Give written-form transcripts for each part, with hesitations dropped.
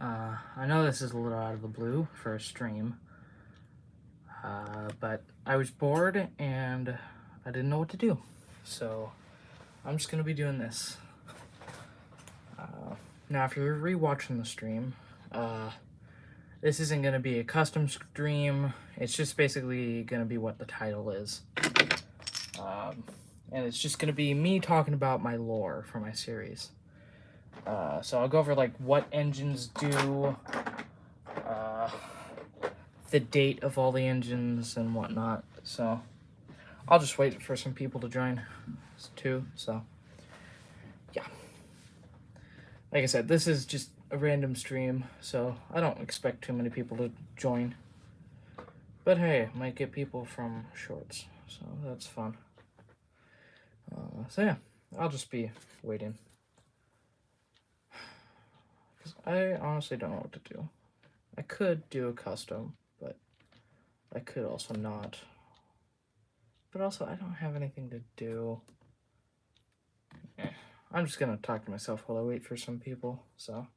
I know this is a little out of the blue for a stream, but I was bored and I didn't know what to do. So I'm just going to be doing this. Now, if you're rewatching the stream, this isn't going to be a custom stream. It's just basically going to be what the title is. And it's just going to be me talking about my lore for my series. So I'll go over like what engines do, the date of all the engines and whatnot. So I'll just wait for some people to join too. So yeah, like I said, this is just a random stream, so I don't expect too many people to join. But hey, might get people from shorts, so that's fun. So yeah, I'll just be waiting. Because I honestly don't know what to do. I could do a custom, but I could also not. But also, I don't have anything to do. I'm just gonna talk to myself while I wait for some people, so.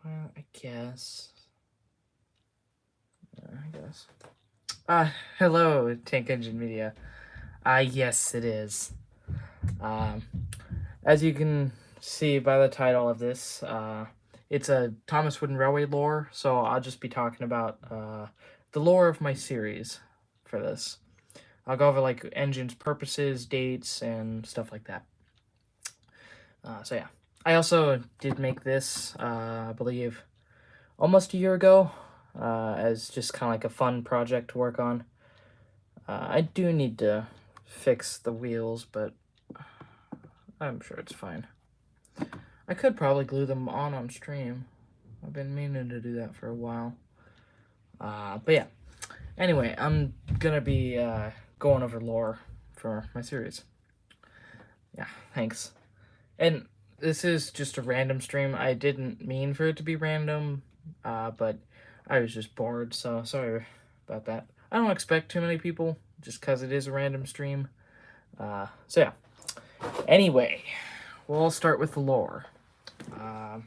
Well, I guess. Hello, Tank Engine Media. Yes, it is. As you can see by the title of this, it's a Thomas Wooden Railway lore, so I'll just be talking about the lore of my series for this. I'll go over like engines, purposes, dates, and stuff like that. So yeah, I also did make this, I believe, almost a year ago, as just kind of like a fun project to work on. I do need to fix the wheels, but I'm sure it's fine. I could probably glue them on stream. I've been meaning to do that for a while. But yeah, anyway, I'm gonna be going over lore for my series. Yeah, thanks. And this is just a random stream. I didn't mean for it to be random, but I was just bored, so sorry about that. I don't expect too many people, just because it is a random stream. So yeah. Anyway, we'll start with the lore. I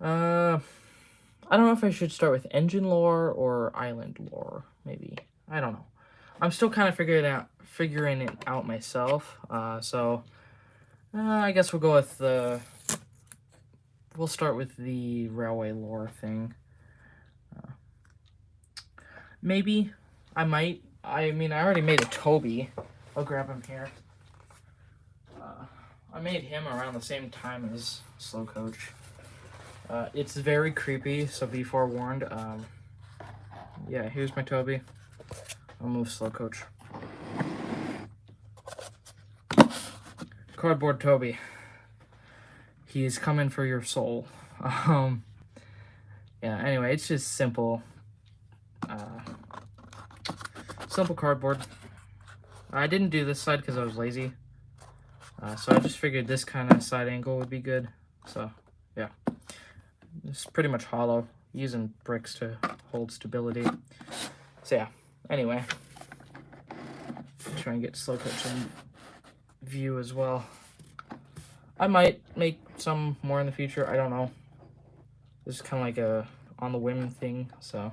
don't know if I should start with engine lore or island lore, maybe. I don't know. I'm still kind of figuring it out myself. So I guess we'll go with we'll start with the railway lore thing. Maybe I might. I mean, I already made a Toby. I'll grab him here. I made him around the same time as Slow Coach. It's very creepy, so be forewarned. Yeah, here's my Toby. I'll move Slow Coach. Cardboard Toby. He is coming for your soul. Yeah, anyway, it's just simple. Simple cardboard. I didn't do this side because I was lazy. So I just figured this kind of side angle would be good. So, yeah. It's pretty much hollow, using bricks to hold stability. So yeah, anyway. Try and get Slow Coach in view as well. I might make some more in the future, I don't know. This is kind of like a on the whim thing, so.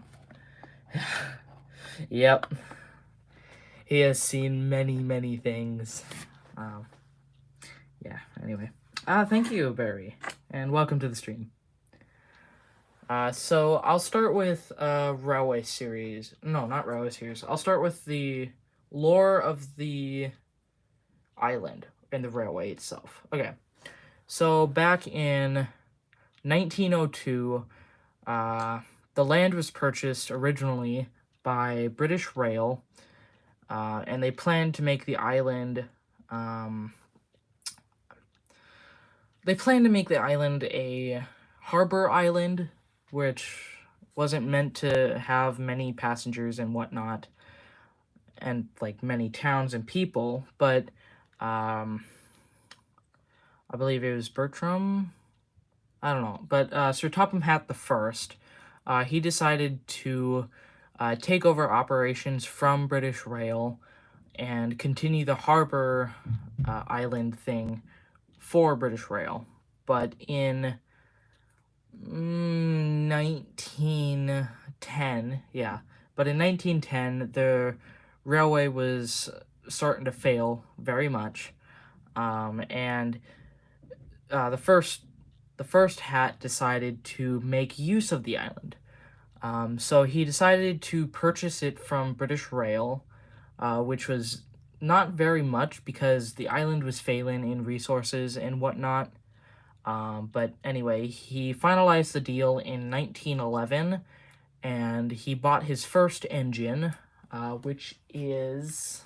Yep. He has seen many, many things. Yeah, anyway. Thank you, Barry, and welcome to the stream. So I'll start with Railway Series. No, not Railway Series. I'll start with the lore of the island and the railway itself. Okay. So back in 1902, the land was purchased originally by British Rail, and they planned to make the island. They planned to make the island a harbor island, which wasn't meant to have many passengers and whatnot, and like many towns and people, but I believe it was Bertram. I don't know, but Sir Topham Hatt the First, he decided to take over operations from British Rail and continue the harbor island thing for British Rail. but in 1910, yeah, but in 1910, the railway was starting to fail very much, and the first hat decided to make use of the island. So he decided to purchase it from British Rail, which was not very much because the island was failing in resources and whatnot. But anyway, he finalized the deal in 1911, and he bought his first engine, which is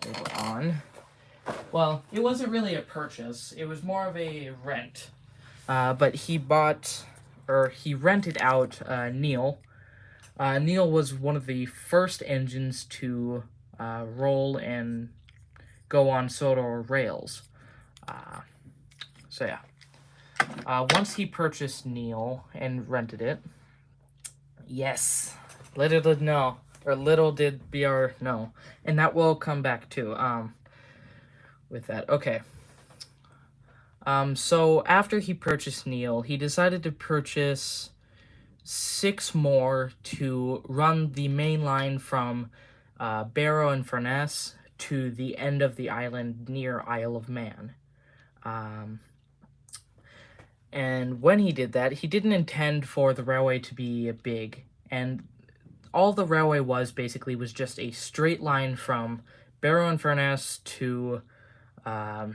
later on. Well, it wasn't really a purchase; it was more of a rent. But he rented out Neil. Neil was one of the first engines to roll and go on Sodor rails. So yeah. Once he purchased Neil and rented it, yes, little did BR know, and that will come back too. With that, okay. So after he purchased Neil, he decided to purchase 6 more to run the main line from Barrow and Furness to the end of the island near Isle of Man. And when he did that, he didn't intend for the railway to be big. And all the railway was basically was just a straight line from Barrow and Furness to the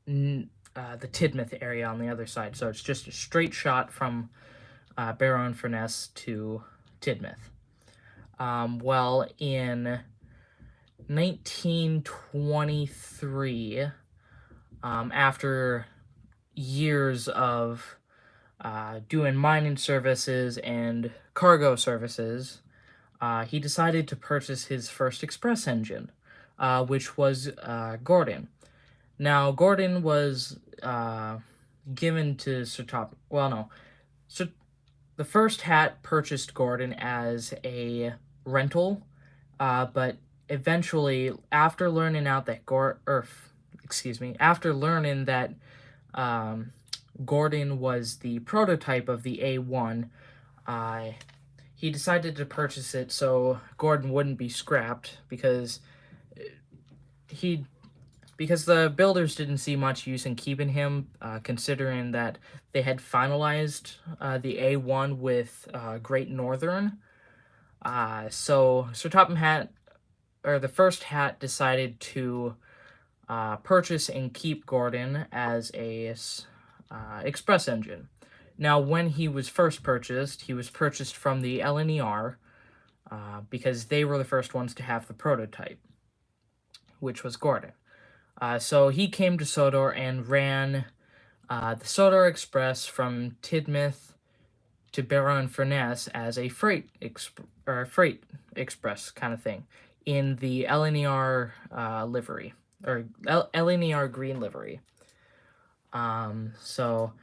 Tidmouth area on the other side. So it's just a straight shot from Barrow and Furness to Tidmouth. Well, in 1923, after years of doing mining services and cargo services, he decided to purchase his first express engine, which was Gordon. Now, Gordon was given to Sir Top. Well, no. So the first hat purchased Gordon as a rental, but eventually, after learning out that after learning that Gordon was the prototype of the A1, he decided to purchase it so Gordon wouldn't be scrapped because the builders didn't see much use in keeping him, considering that they had finalized the A1 with Great Northern. So Sir Topham Hatt, or the first hat, decided to purchase and keep Gordon as a express engine. Now, when he was first purchased, he was purchased from the LNER because they were the first ones to have the prototype, which was Gordon. So he came to Sodor and ran the Sodor Express from Tidmouth to Barrow and Furness as a freight express kind of thing in the LNER livery, or LNER green livery. So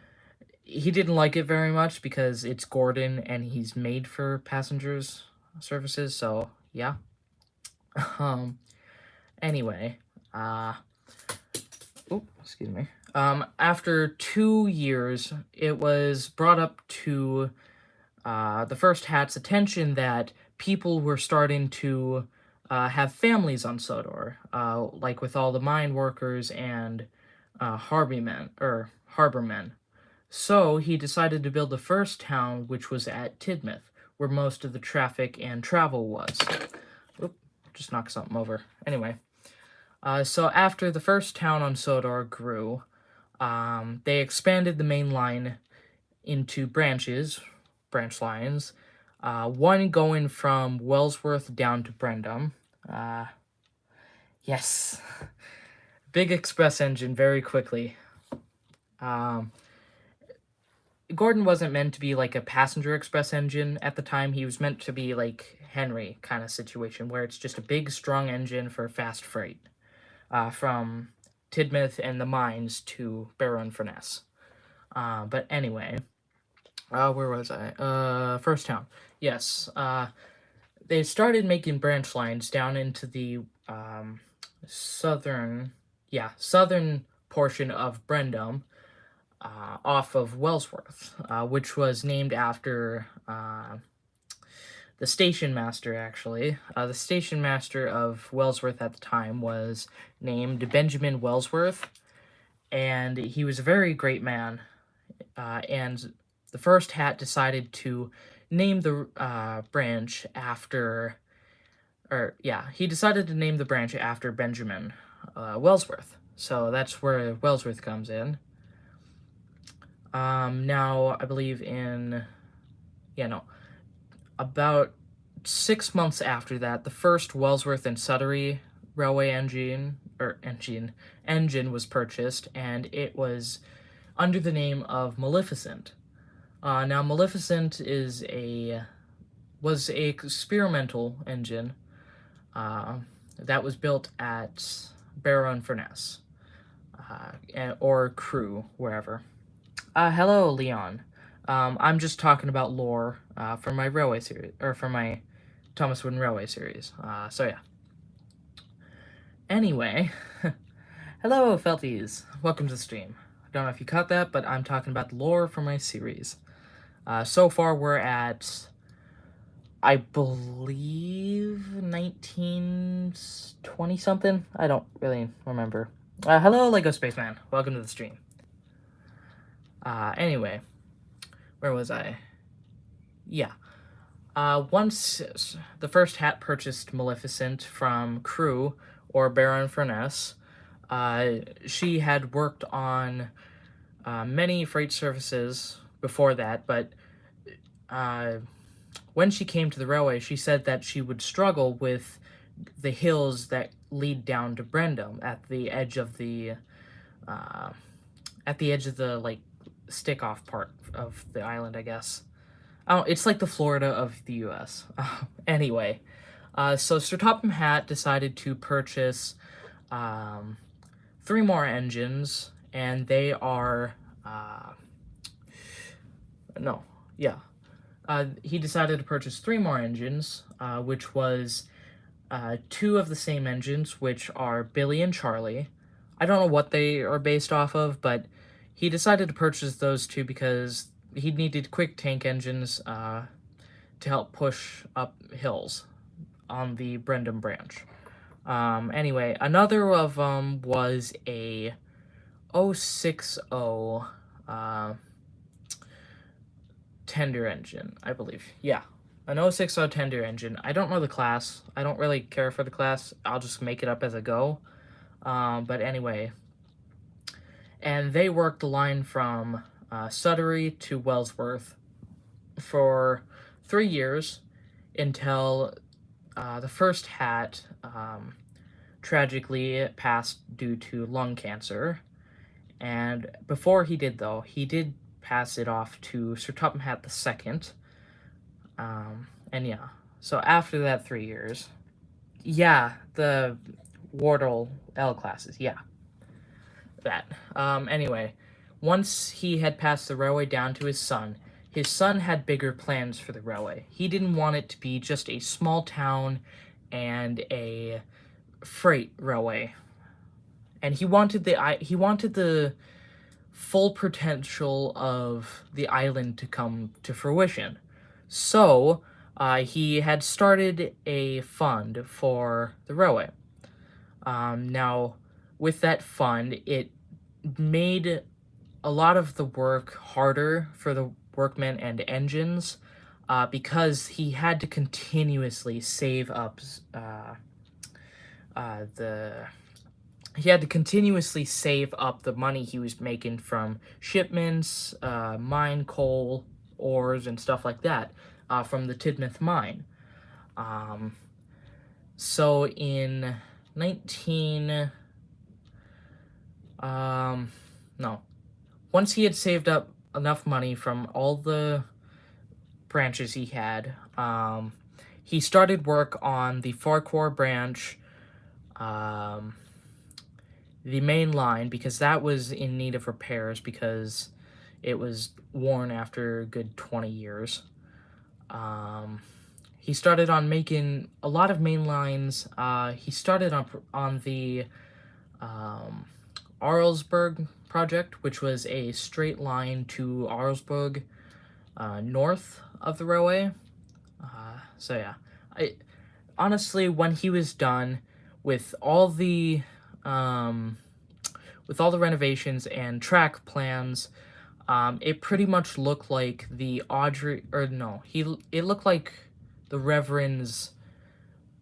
he didn't like it very much because it's Gordon and he's made for passengers services. So yeah. Anyway, excuse me. After 2 years, it was brought up to the first hat's attention that people were starting to have families on Sodor, like with all the mine workers and harbormen. So he decided to build the first town, which was at Tidmouth, where most of the traffic and travel was. Oop, just knocked something over. Anyway, so after the first town on Sodor grew, they expanded the main line into branch lines, one going from Wellsworth down to Brendam. Yes, big express engine very quickly. Gordon wasn't meant to be like a passenger express engine at the time. He was meant to be like Henry kind of situation, where it's just a big, strong engine for fast freight from Tidmouth and the mines to Barrow and Furness. But anyway, where was I? First town. Yes. They started making branch lines down into the southern portion of Brendam. off of Wellsworth, which was named after the station master, actually. The station master of Wellsworth at the time was named Benjamin Wellsworth, and he was a very great man. And the first hat decided to name the branch after, he decided to name the branch after Benjamin Wellsworth. So that's where Wellsworth comes in. Now, I believe about 6 months after that, the first Wellsworth and Sudbury railway engine was purchased, and it was under the name of Maleficent. Now, Maleficent was a experimental engine that was built at Barrow-in-Furness, or Crewe, wherever. Hello, Leon. I'm just talking about lore for my railway series, or for my Thomas Wooden Railway series. So yeah. Anyway, hello, Felties. Welcome to the stream. I don't know if you caught that, but I'm talking about the lore for my series. So far, we're at, I believe, 1920-something? I don't really remember. Hello, Lego Spaceman. Welcome to the stream. Anyway, where was I? Yeah. Once the first hat purchased Maleficent from Crewe, or Barrow-in-Furness, she had worked on many freight services before that, but when she came to the railway, she said that she would struggle with the hills that lead down to Brendam at the edge of the like stick-off part of the island, I guess. Oh, it's like the Florida of the U.S. Anyway, so Sir Topham Hatt decided to purchase 3 more engines, and they are he decided to purchase 3 more engines, which was 2 of the same engines, which are Billy and Charlie. I don't know what they are based off of, but he decided to purchase those 2 because he needed quick tank engines to help push up hills on the Brendam branch. Anyway, another of them was a 060 tender engine, I believe. Yeah, an 060 tender engine. I don't know the class. I don't really care for the class. I'll just make it up as I go. But anyway, and they worked the line from Sudbury to Wellsworth for 3 years until the first hat tragically passed due to lung cancer. And before he did, though, he did pass it off to Sir Topham Hatt II. And yeah, so after that 3 years, yeah, the Wardle L classes, yeah, that. Anyway, once he had passed the railway down to his son had bigger plans for the railway. He didn't want it to be just a small town and a freight railway. And he wanted the full potential of the island to come to fruition. So, he had started a fund for the railway. Now, with that fund, it made a lot of the work harder for the workmen and engines, because he had to continuously save up the money he was making from shipments, mine coal, ores, and stuff like that, from the Tidmouth mine. So in once he had saved up enough money from all the branches he had, he started work on the Farquhar branch, the main line, because that was in need of repairs because it was worn after a good 20 years. He started on making a lot of main lines. He started on the Arlesburg project, which was a straight line to Arlesburg, north of the railway. So yeah, I honestly, when he was done with all the um, renovations and track plans, it pretty much looked like the Audrey, or no, it looked like the Reverend's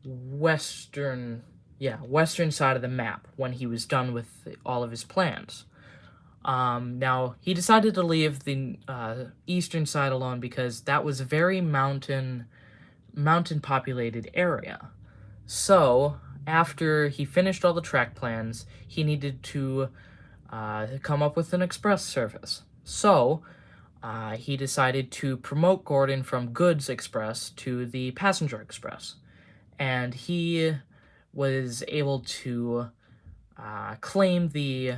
western, western side of the map when he was done with all of his plans. Now, he decided to leave the eastern side alone because that was a very mountain populated area. So, after he finished all the track plans, he needed to come up with an express service. So, he decided to promote Gordon from goods express to the passenger express. And he was able to claim the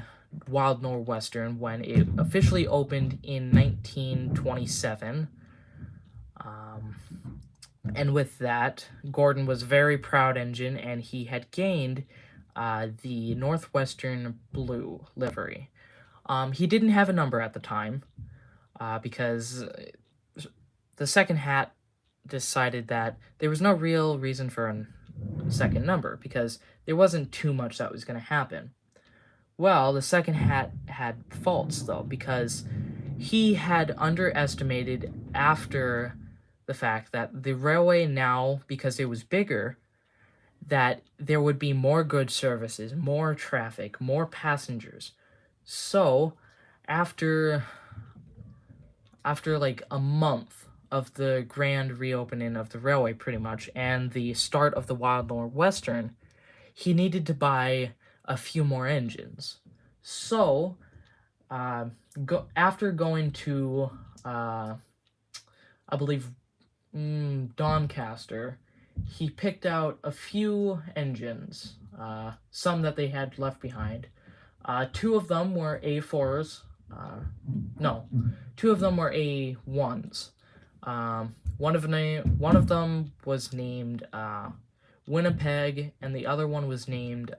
Wild Northwestern when it officially opened in 1927. And with that, Gordon was a very proud engine, and he had gained the Northwestern Blue livery. He didn't have a number at the time because the second hat decided that there was no real reason for a second number because there wasn't too much that was going to happen. Well, the second hat had faults, though, because he had underestimated after the fact that the railway now, because it was bigger, that there would be more goods services, more traffic, more passengers. So, after like a month of the grand reopening of the railway, pretty much, and the start of the Wild Northwestern, he needed to buy a few more engines. So, after going to, I believe, Doncaster, he picked out a few engines, some that they had left behind. Two of them were A4s. Two of them were A1s. One of them was named Winnipeg, and the other one was named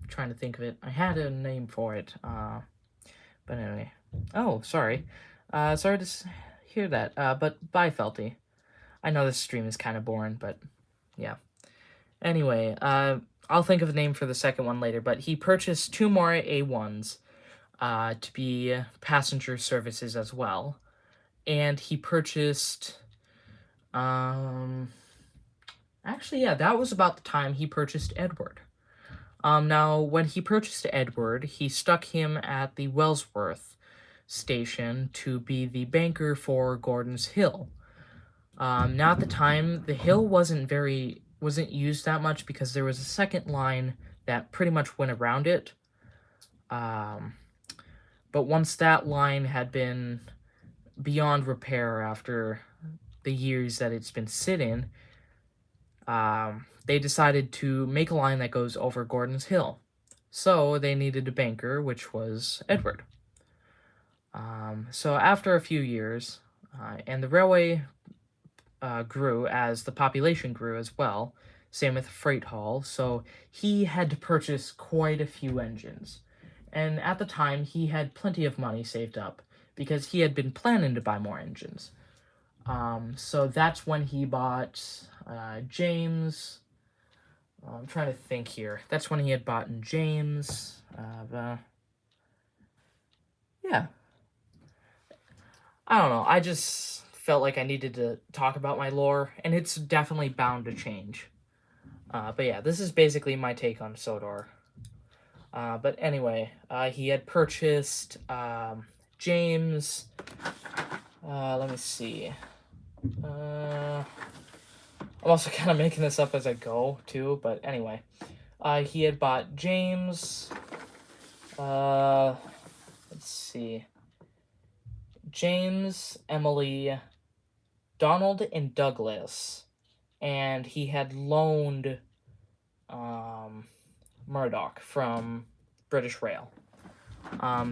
trying to think of it. I had a name for it. But anyway. Oh, sorry. Sorry to hear that. But bye, Felty. I know this stream is kind of boring, but yeah. Anyway, I'll think of a name for the second one later, but he purchased two more A1s to be passenger services as well. And he purchased... actually, yeah, that was about the time he purchased Edward. Now, when he purchased Edward, he stuck him at the Wellsworth station to be the banker for Gordon's Hill. Now, at the time, the hill wasn't used that much because there was a second line that pretty much went around it. But once that line had been beyond repair after the years that it's been sitting, they decided to make a line that goes over Gordon's Hill. So they needed a banker, which was Edward. So after a few years, and the railway grew as the population grew as well, same with freight haul, so he had to purchase quite a few engines. And at the time, he had plenty of money saved up because he had been planning to buy more engines. So that's when he bought James. I'm trying to think here. That's when he had bought James. Yeah. I don't know. I just felt like I needed to talk about my lore, and it's definitely bound to change. But yeah, this is basically my take on Sodor. But anyway, he had purchased James. Let me see. I'm also kind of making this up as I go, too, but anyway. He had bought James. Let's see. James, Emily, Donald, and Douglas. And he had loaned Murdoch from British Rail.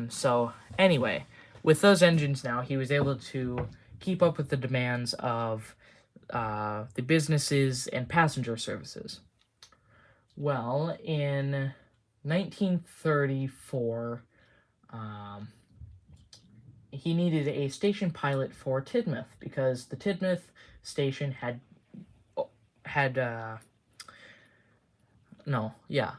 So, anyway, with those engines now, he was able to keep up with the demands of the businesses and passenger services. Well, in 1934, he needed a station pilot for Tidmouth because the Tidmouth station had no, yeah.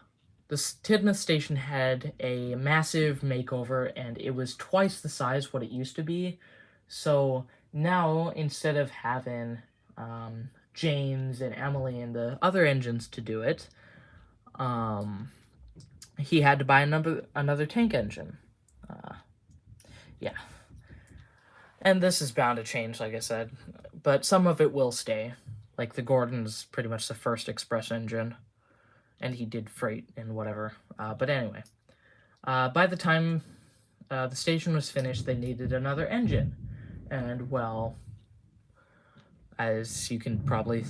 The Tidmouth station had a massive makeover and it was twice the size what it used to be. So now, instead of having James and Emily and the other engines to do it, he had to buy another tank engine. Yeah. And this is bound to change, like I said. But some of it will stay. Like the Gordon's pretty much the first express engine. And he did freight and whatever. But anyway. By the time the station was finished, they needed another engine. And, well, as you can probably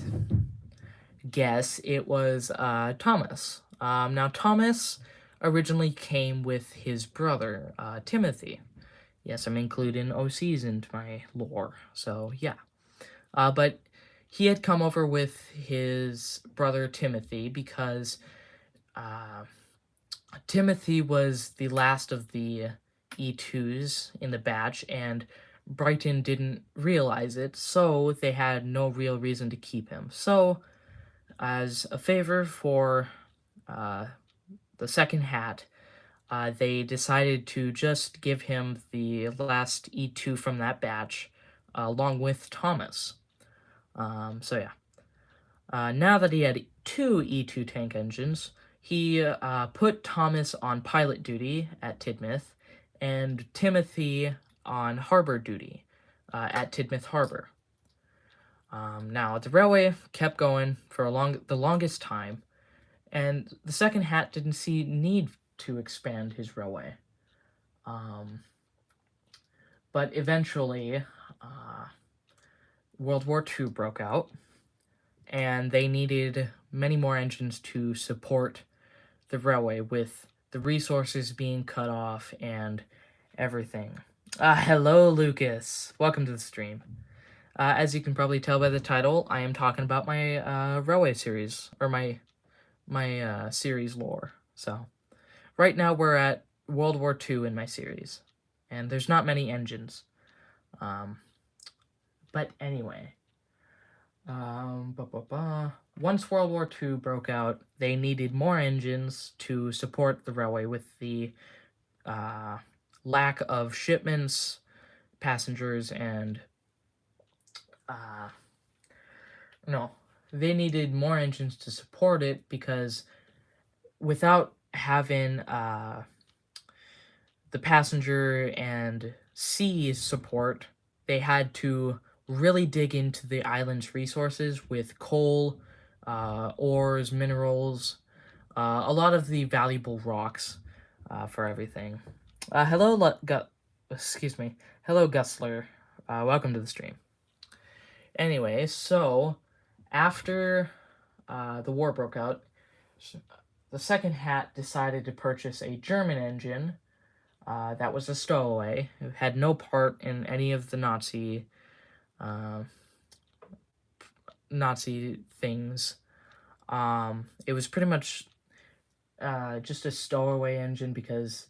guess, it was Thomas. Now, Thomas originally came with his brother, Timothy. Yes, I'm including OCs into my lore, so yeah. But he had come over with his brother Timothy because Timothy was the last of the E2s in the batch, and Brighton didn't realize it, so they had no real reason to keep him. So, as a favor for the second hat, they decided to just give him the last E2 from that batch, along with Thomas. So yeah. Now that he had two E2 tank engines, he put Thomas on pilot duty at Tidmouth and Timothy on harbor duty at Tidmouth Harbor. Now, the railway kept going for the longest time, and the second hat didn't see need to expand his railway. But eventually, World War II broke out, and they needed many more engines to support the railway, with the resources being cut off and everything. Hello, Lucas. Welcome to the stream. As you can probably tell by the title, I am talking about my railway series, or my series lore. So, right now we're at World War II in my series, and there's not many engines. But anyway, once World War II broke out, they needed more engines to support the railway with the lack of shipments, passengers, and no, they needed more engines to support it because without having the passenger and sea support, they had to really dig into the island's resources with coal, ores, minerals, a lot of the valuable rocks for everything. Hello, excuse me. Hello, Gusler. Welcome to the stream. Anyway, so after the war broke out, the second hat decided to purchase a German engine that was a stowaway. It had no part in any of the Nazi things. It was pretty much just a stowaway engine because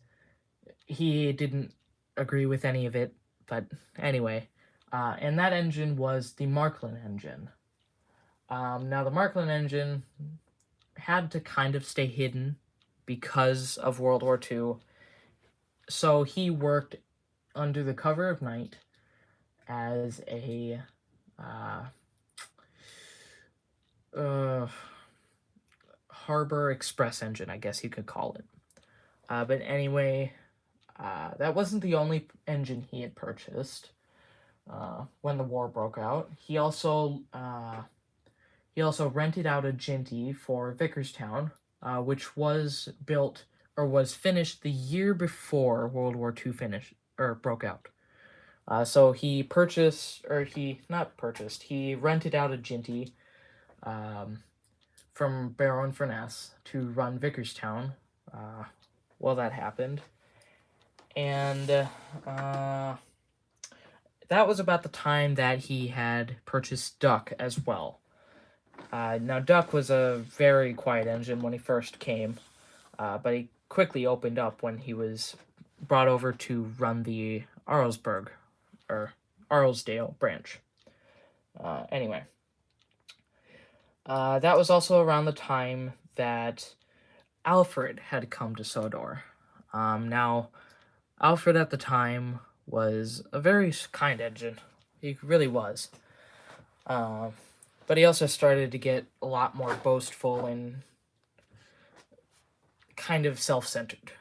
he didn't agree with any of it. But anyway, and that engine was the Marklin engine. Now, the Marklin engine had to kind of stay hidden because of World War II. So he worked under the cover of night as a harbor express engine, I guess you could call it. But anyway, that wasn't the only engine he had purchased when the war broke out. He also rented out a Ginty for Vickerstown, which was built or was finished the year before World War II broke out. So he rented out a Ginty from Baron Furness to run Vickerstown while that happened. And that was about the time that he had purchased Duck as well. Now, Duck was a very quiet engine when he first came, but he quickly opened up when he was brought over to run the Arlsburg, or Arlsdale branch. Anyway, that was also around the time that Alfred had come to Sodor. Now, Alfred at the time was a very kind engine. He really was. But he also started to get a lot more boastful and kind of self-centered.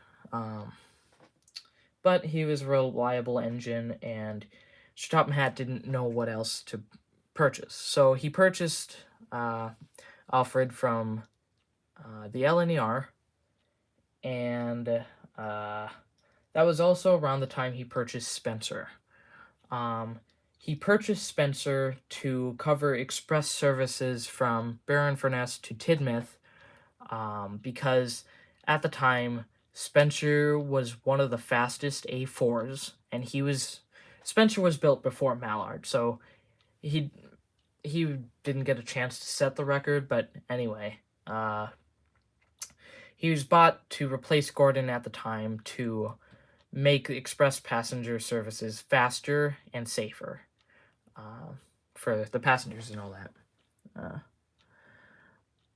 But he was a reliable engine, and Topham Hatt didn't know what else to purchase. So he purchased Alfred from the LNER, and that was also around the time he purchased Spencer. He purchased Spencer to cover express services from Barron-Furness to Tidmouth, because at the time Spencer was one of the fastest A4s, and Spencer was built before Mallard, so he didn't get a chance to set the record. But anyway, he was bought to replace Gordon at the time to make express passenger services faster and safer for the passengers and all that.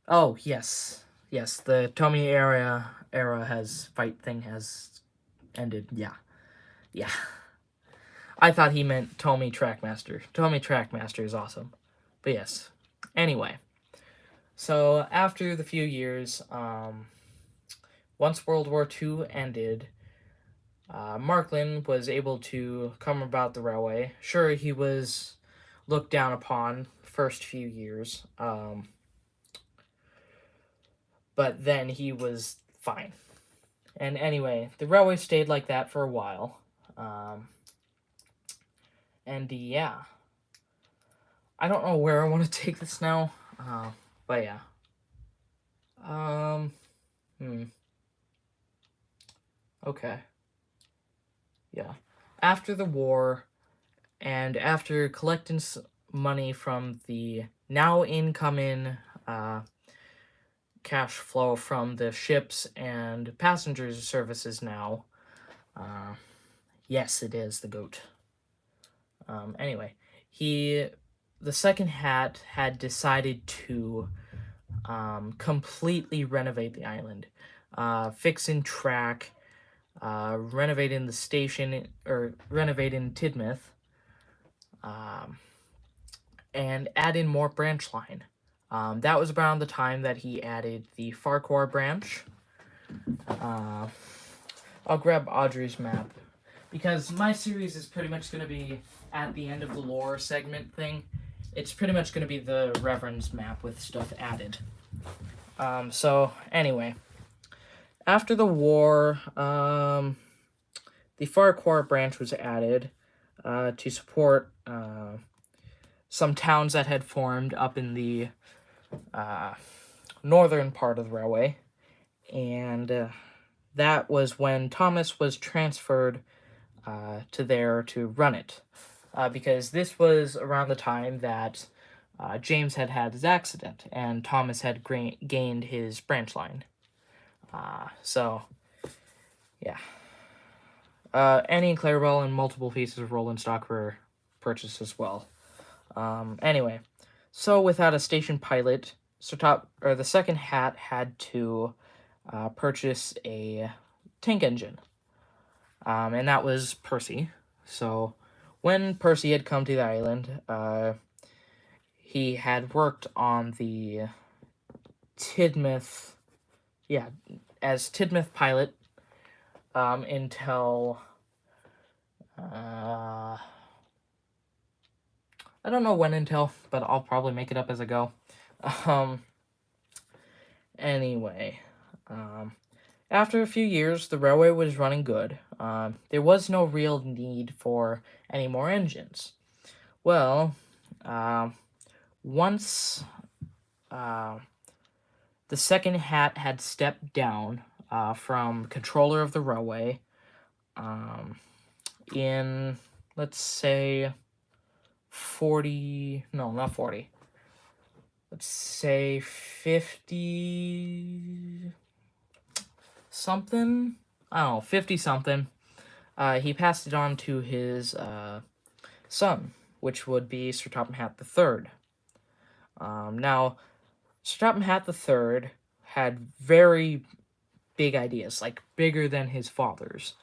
Oh, yes, the Tommy era has ended. Yeah. I thought he meant Tommy Trackmaster. Tommy Trackmaster is awesome, but yes. Anyway, so after the few years, once World War II ended, Markland was able to come about the railway. Sure, he was looked down upon the first few years, but then he was fine. And anyway, the railway stayed like that for a while. And yeah, I don't know where I want to take this now, but yeah. Okay. Yeah. After the war, and after collecting money from the now incoming cash flow from the ships and passengers services now, yes, it is the goat. Anyway, the second Hat had decided to completely renovate the island, fixing track, renovating the station, or renovating Tidmouth, and adding more branch line. That was around the time that he added the Farquhar branch. I'll grab Audrey's map, because my series is pretty much going to be at the end of the lore segment thing. It's pretty much going to be the Reverend's map with stuff added. So, anyway. After the war, the Farquhar branch was added to support some towns that had formed up in the northern part of the railway. And that was when Thomas was transferred to there to run it. Because this was around the time that James had his accident, and Thomas had gained his branch line. So, yeah. Annie and Clarabelle and multiple pieces of rolling stock were purchased as well. Anyway, so without a station pilot, the second Hat had to purchase a tank engine. And that was Percy. So when Percy had come to the island, he had worked on the Tidmouth, as Tidmouth pilot, until I don't know when until, but I'll probably make it up as I go. Anyway, after a few years, the railway was running good. There was no real need for any more engines. Well, once the second Hat had stepped down from controller of the railway in, let's say, let's say 50 something. I don't know, 50 something. He passed it on to his son, which would be Sir Topham Hatt III. Now, Sir Topham Hatt III had very big ideas, like bigger than his father's.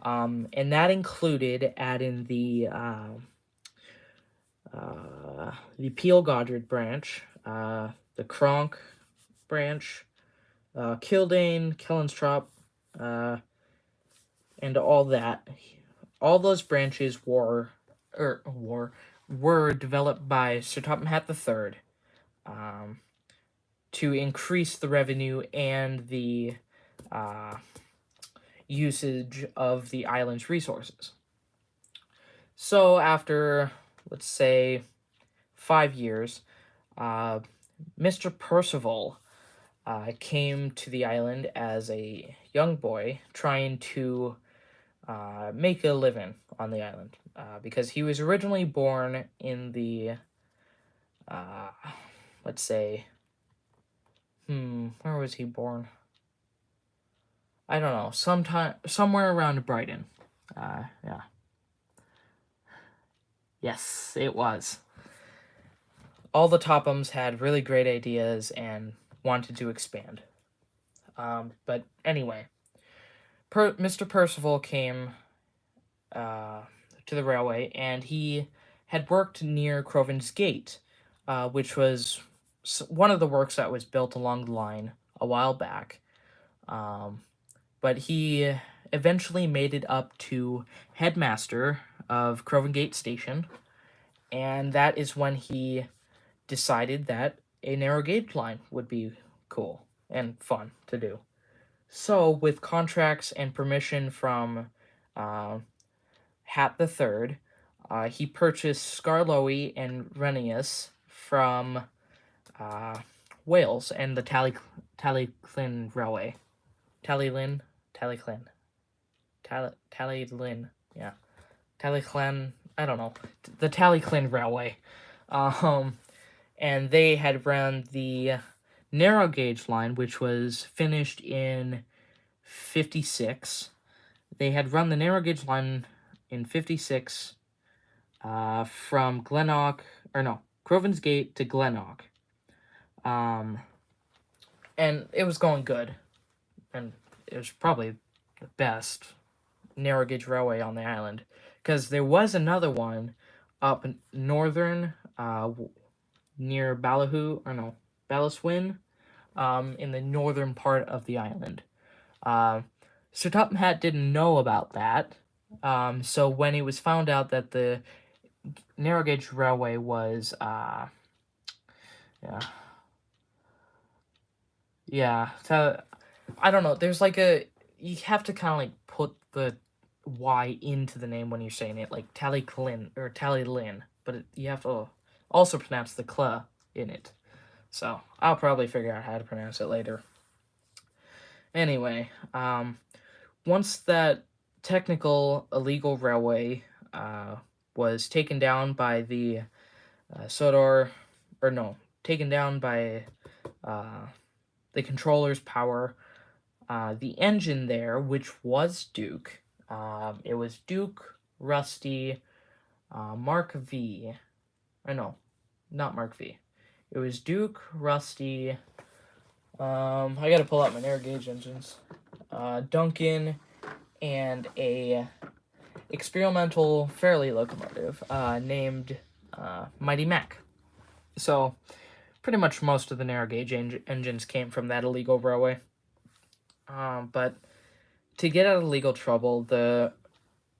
And that included adding the Peel Godred branch, the Kronk branch, Kildane, Kellenstrop, and all that. All those branches were developed by Sir Topham Hatt III, to increase the revenue and the uh, usage of the island's resources. So after, let's say, 5 years, Mr. Percival came to the island as a young boy trying to make a living on the island, because he was originally born in the, uh, let's say, where was he born? I don't know, somewhere around Brighton. Yeah. Yes, it was. All the Tophams had really great ideas and wanted to expand. But anyway, Mr. Percival came to the railway, and he had worked near Croven's Gate, which was one of the works that was built along the line a while back. But he eventually made it up to headmaster of Croven Gate Station, and that is when he decided that a narrow gauge line would be cool and fun to do. So, with contracts and permission from Hat the Third, he purchased Skarloey and Renius from Wales and the Tallyclin Railway. Tallyclin, yeah. Tallyclin, I don't know. The Tallyclin Railway. And they had run the narrow gauge line, which was finished in 56. They had run the narrow gauge line in 56 from Croven's Gate to Glenlock. And it was going good. And it was probably the best narrow gauge railway on the island. Because there was another one up northern, near Ballaswin, in the northern part of the island. Sir Topham Hatt didn't know about that, so when it was found out that the narrow gauge railway was, I don't know. There's like you have to kind of like put the Y into the name when you're saying it, like Tallyclin or Tallylin, but you have to also pronounce the cl in it. So I'll probably figure out how to pronounce it later. Anyway, once that technical illegal railway was taken down by the taken down by the controller's power, the engine there, which was Duke, it was Duke, Rusty, Mark V. Or no, not Mark V. It was Duke, Rusty. I gotta pull out my narrow gauge engines. Duncan, and a experimental Fairley locomotive named Mighty Mac. So, pretty much most of the narrow gauge engines came from that illegal railway. But to get out of legal trouble, the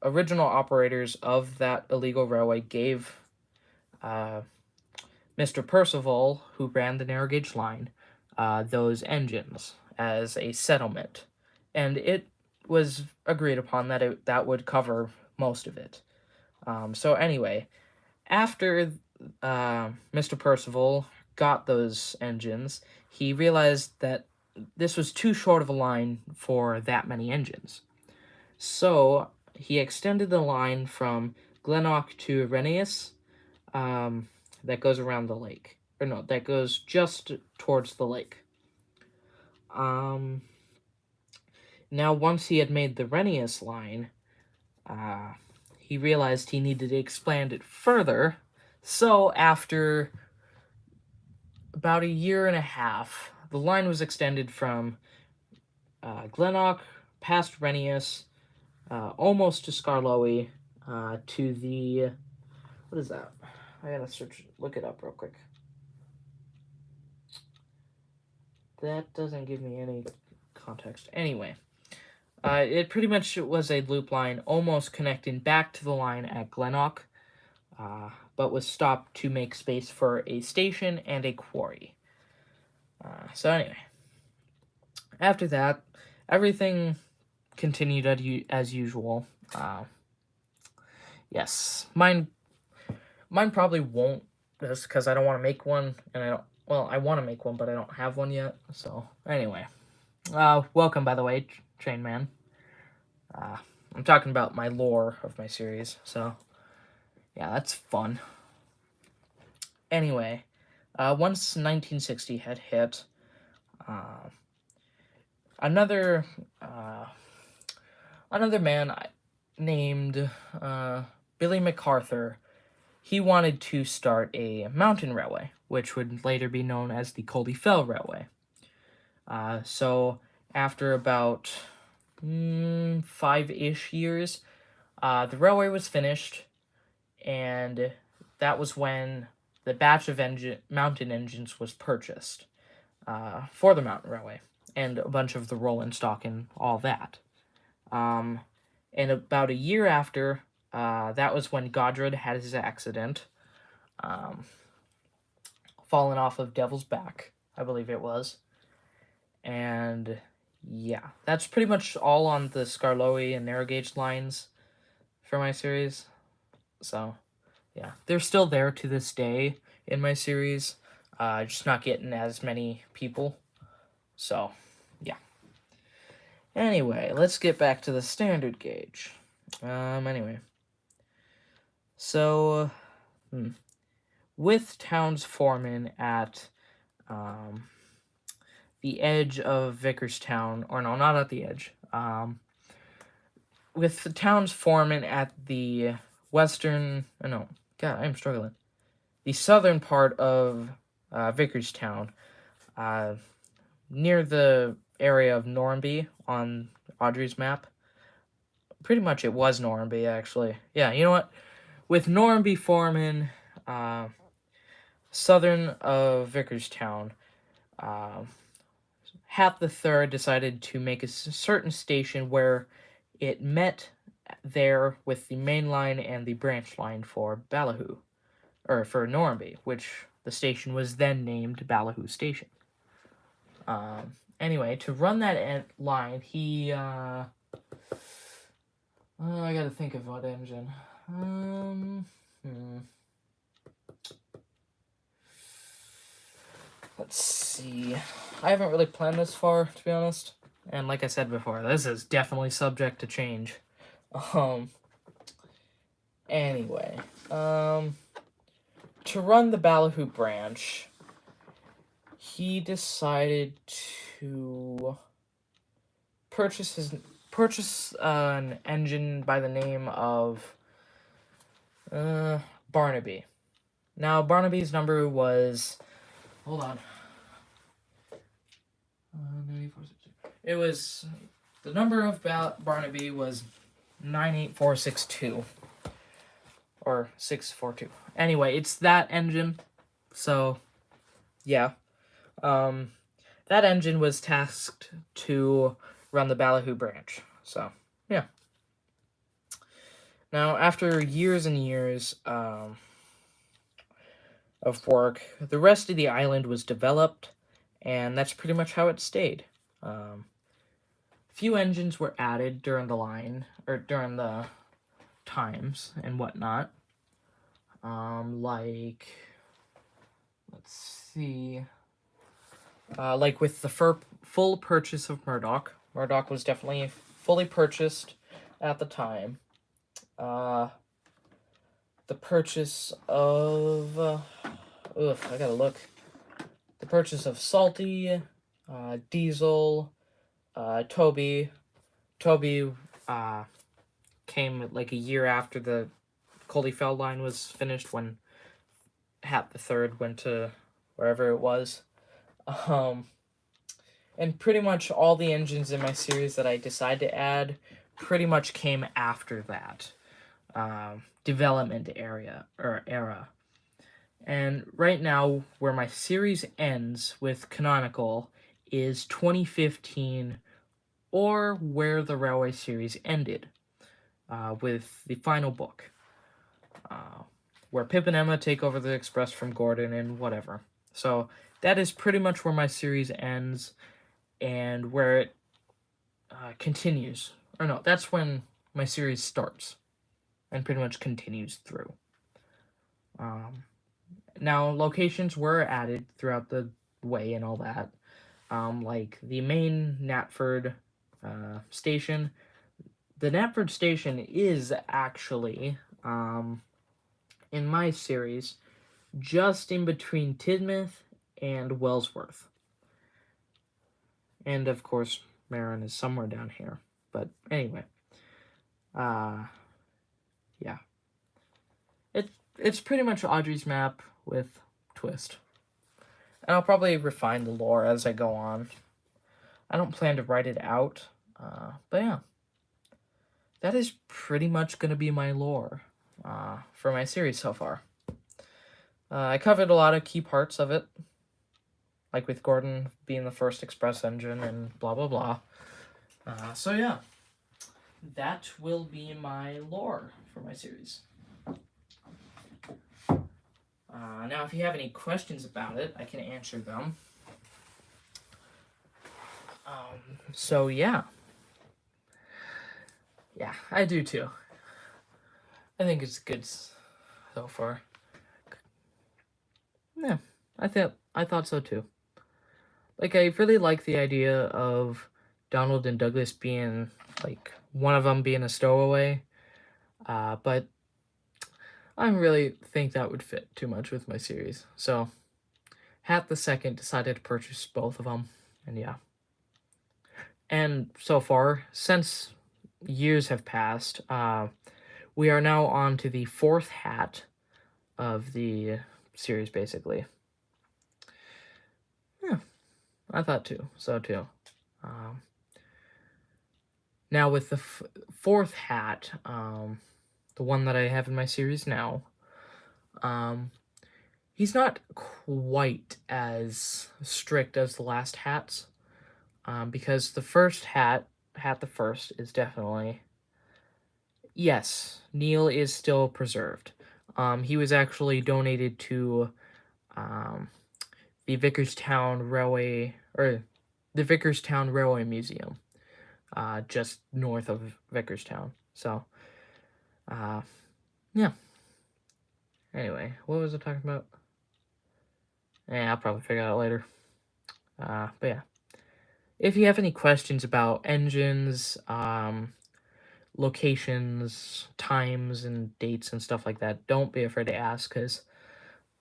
original operators of that illegal railway gave Mr. Percival, who ran the narrow gauge line, those engines as a settlement. And it was agreed upon that that would cover most of it. So anyway, after Mr. Percival got those engines, he realized that this was too short of a line for that many engines. So he extended the line from Glenlock to Renius, that goes around the lake. or no, that goes just towards the lake. Now, once he had made the Renius line, he realized he needed to expand it further. So, after about a year and a half, the line was extended from Glenlock past Renius, almost to Skarloey, to the... What is that? I gotta look it up real quick. That doesn't give me any context. Anyway, it pretty much was a loop line almost connecting back to the line at Glenlock, but was stopped to make space for a station and a quarry. So anyway, after that, everything continued as usual. Yes, mine probably won't, just because I don't want to make one, and I want to make one, but I don't have one yet. So anyway, welcome, by the way, Chain Man. I'm talking about my lore of my series, so yeah, that's fun. Anyway, once 1960 had hit, another man named Billy MacArthur, he wanted to start a mountain railway, which would later be known as the Coldy Fell Railway. So after about 5-ish years, the railway was finished, and that was when the batch of mountain engines was purchased for the mountain railway, and a bunch of the rolling stock and all that. And about a year after, that was when Godred had his accident, falling off of Devil's Back, I believe it was. And yeah, that's pretty much all on the Skarloey and narrow gauge lines for my series. So yeah, they're still there to this day in my series, just not getting as many people. So yeah. Anyway, let's get back to the standard gauge. Anyway. So, with towns forming at the edge of Vicarstown, or no, not at the edge. With the towns forming at the western, I'm struggling. The southern part of Vicarstown, near the area of Normanby on Audrey's map. Pretty much it was Normanby, actually. Yeah, you know what? With Normanby forming southern of Vicarstown, Hap III decided to make a certain station where it met there with the main line and the branch line for Ballyhoo, or for Normanby, which the station was then named Ballyhoo Station. Anyway, to run that line, he I gotta think of what engine. Let's see. I haven't really planned this far, to be honest. And like I said before, this is definitely subject to change. Anyway, to run the Ballyhoo branch, he decided to purchase an engine by the name of Barnaby. Now, Barnaby's number was... Hold on. It was... The number of Barnaby was 98462. Or 642. Anyway, it's that engine. So, yeah. That engine was tasked to run the Ballyhoo branch. So, yeah. Now, after years and years of work, the rest of the island was developed, and that's pretty much how it stayed. Few engines were added during the line, or during the times and whatnot. Like, let's see. Like with the full purchase of Murdoch. Murdoch was definitely fully purchased at the time. The purchase of I gotta look. The purchase of Salty, Diesel, Toby. Toby came like a year after the Feld line was finished when Hat the Third went to wherever it was. And pretty much all the engines in my series that I decided to add pretty much came after that development era. And right now, where my series ends with Canonical is 2015, or where the Railway series ended, with the final book, where Pip and Emma take over the Express from Gordon and whatever. So that is pretty much where my series ends, and where it continues. Or no, that's when my series starts, and pretty much continues through. Now, locations were added throughout the way and all that. Like the main Knapford station. The Knapford station is actually, in my series, just in between Tidmouth and Wellsworth. And, of course, Marin is somewhere down here. But, anyway. Yeah. It's pretty much Audrey's map with twist. And I'll probably refine the lore as I go on. I don't plan to write it out, but yeah. That is pretty much going to be my lore for my series so far. I covered a lot of key parts of it, like with Gordon being the first express engine and blah, blah, blah. So yeah, that will be my lore for my series. Now, if you have any questions about it, I can answer them. So yeah. Yeah, I do too. I think it's good so far. Yeah, I thought so too. Like, I really like the idea of Donald and Douglas being, like, one of them being a stowaway. But I really think that would fit too much with my series. So, Hat the Second decided to purchase both of them, and yeah. And so far, since years have passed, we are now on to the fourth hat of the series, basically. Yeah, I thought so too. Now with the fourth hat, the one that I have in my series now, he's not quite as strict as the last hats, because the first Hat the First, is definitely... Yes, Neil is still preserved. He was actually donated to the Vickerstown Railway, or the Vickerstown Railway Museum, just north of Vickerstown. So, yeah. Anyway, what was I talking about? Yeah, I'll probably figure it out later. But yeah. If you have any questions about engines, locations, times, and dates and stuff like that, don't be afraid to ask, because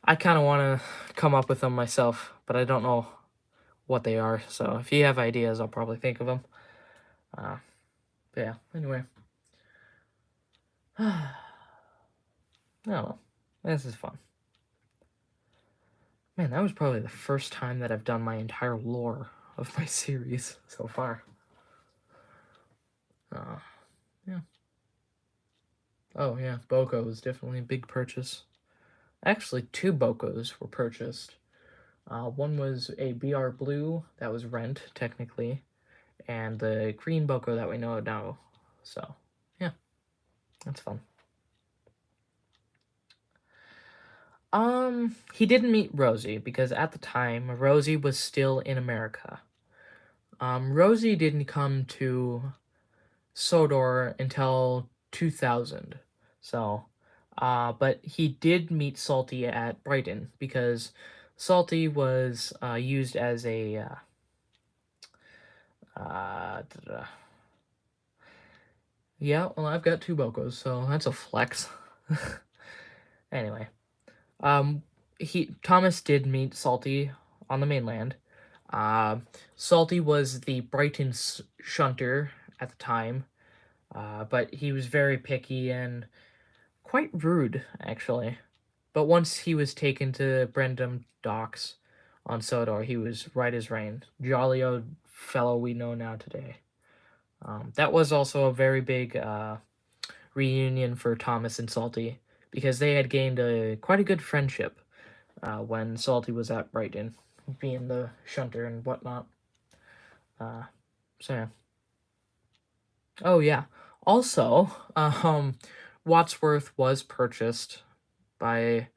I kind of want to come up with them myself, but I don't know what they are. So if you have ideas, I'll probably think of them. But yeah, anyway. I don't know. This is fun. Man, that was probably the first time that I've done my entire lore of my series so far. Yeah. Oh, yeah, Boko was definitely a big purchase. Actually, 2 Bokos were purchased. One was a BR Blue that was rent, technically, and the green Boko that we know now. So, yeah, that's fun. He didn't meet Rosie, because at the time, Rosie was still in America. Rosie didn't come to Sodor until 2000, so, but he did meet Salty at Brighton, because Salty was used as a yeah, well, I've got 2 Bokos, so that's a flex. Anyway, Thomas did meet Salty on the mainland. Salty was the Brighton shunter at the time, but he was very picky and quite rude, actually. But once he was taken to Brendam Docks on Sodor, he was right as rain. Jolly old fellow we know now today. That was also a very big reunion for Thomas and Salty because they had gained quite a good friendship when Salty was at Brighton, being the shunter and whatnot. So yeah. Oh yeah. Also, Wadsworth was purchased by,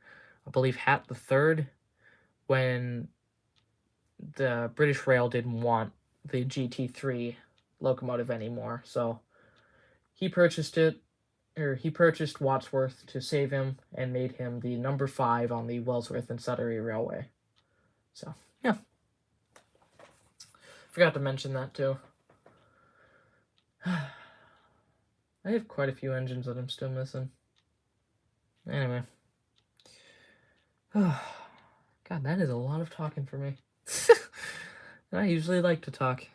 I believe, Hat the Third when the British Rail didn't want the GT3 locomotive anymore. So he purchased it, or he purchased Wadsworth to save him and made him the number 5 on the Wellsworth and Sudbury Railway. So, yeah. Forgot to mention that too. I have quite a few engines that I'm still missing. Anyway. God, that is a lot of talking for me. I usually like to talk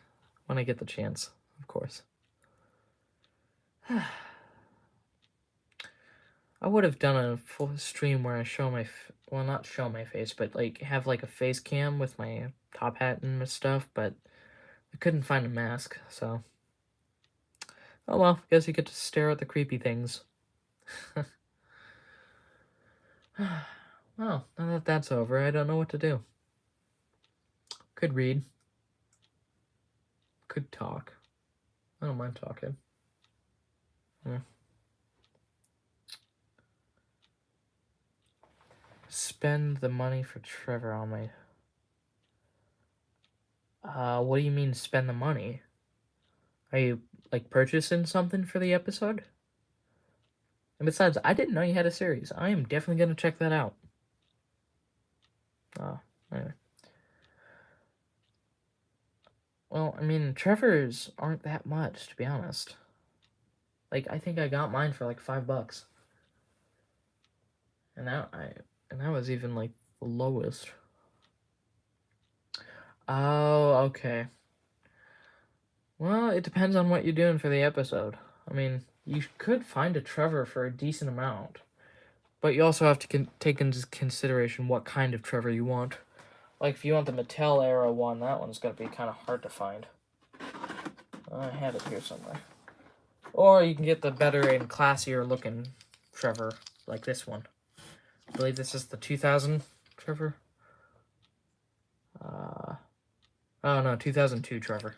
when I get the chance, of course. I would have done a full stream where I show my, well, not show my face, but like have like a face cam with my top hat and stuff, but I couldn't find a mask, so. Oh well, guess you get to stare at the creepy things. Well, now that that's over, I don't know what to do. Could read. Could talk. I don't mind talking. Yeah. Spend the money for Trevor on my... what do you mean spend the money? Are you, like, purchasing something for the episode? And besides, I didn't know you had a series. I am definitely going to check that out. Anyway. Well, I mean, Trevor's aren't that much, to be honest. Like, I think I got mine for, like, $5. And that was even, like, the lowest. Oh, okay. Well, it depends on what you're doing for the episode. I mean, you could find a Trevor for a decent amount. But you also have to take into consideration what kind of Trevor you want. Like, if you want the Mattel era one, that one's going to be kind of hard to find. I have it here somewhere. Or you can get the better and classier looking Trevor, like this one. I believe this is the 2000 Trevor. Oh no, 2002 Trevor.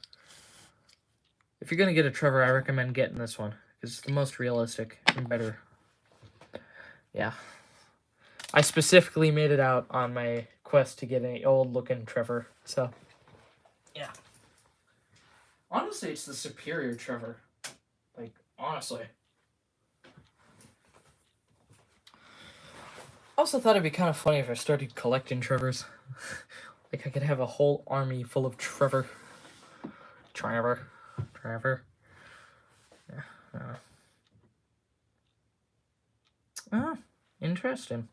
If you're going to get a Trevor, I recommend getting this one. Because it's the most realistic and better. Yeah. I specifically made it out on my quest to get an old-looking Trevor, so... yeah. Honestly, it's the superior Trevor. Like, honestly. Also thought it'd be kind of funny if I started collecting Trevors. Like, I could have a whole army full of Trevor. Trevor. Yeah. Oh, interesting.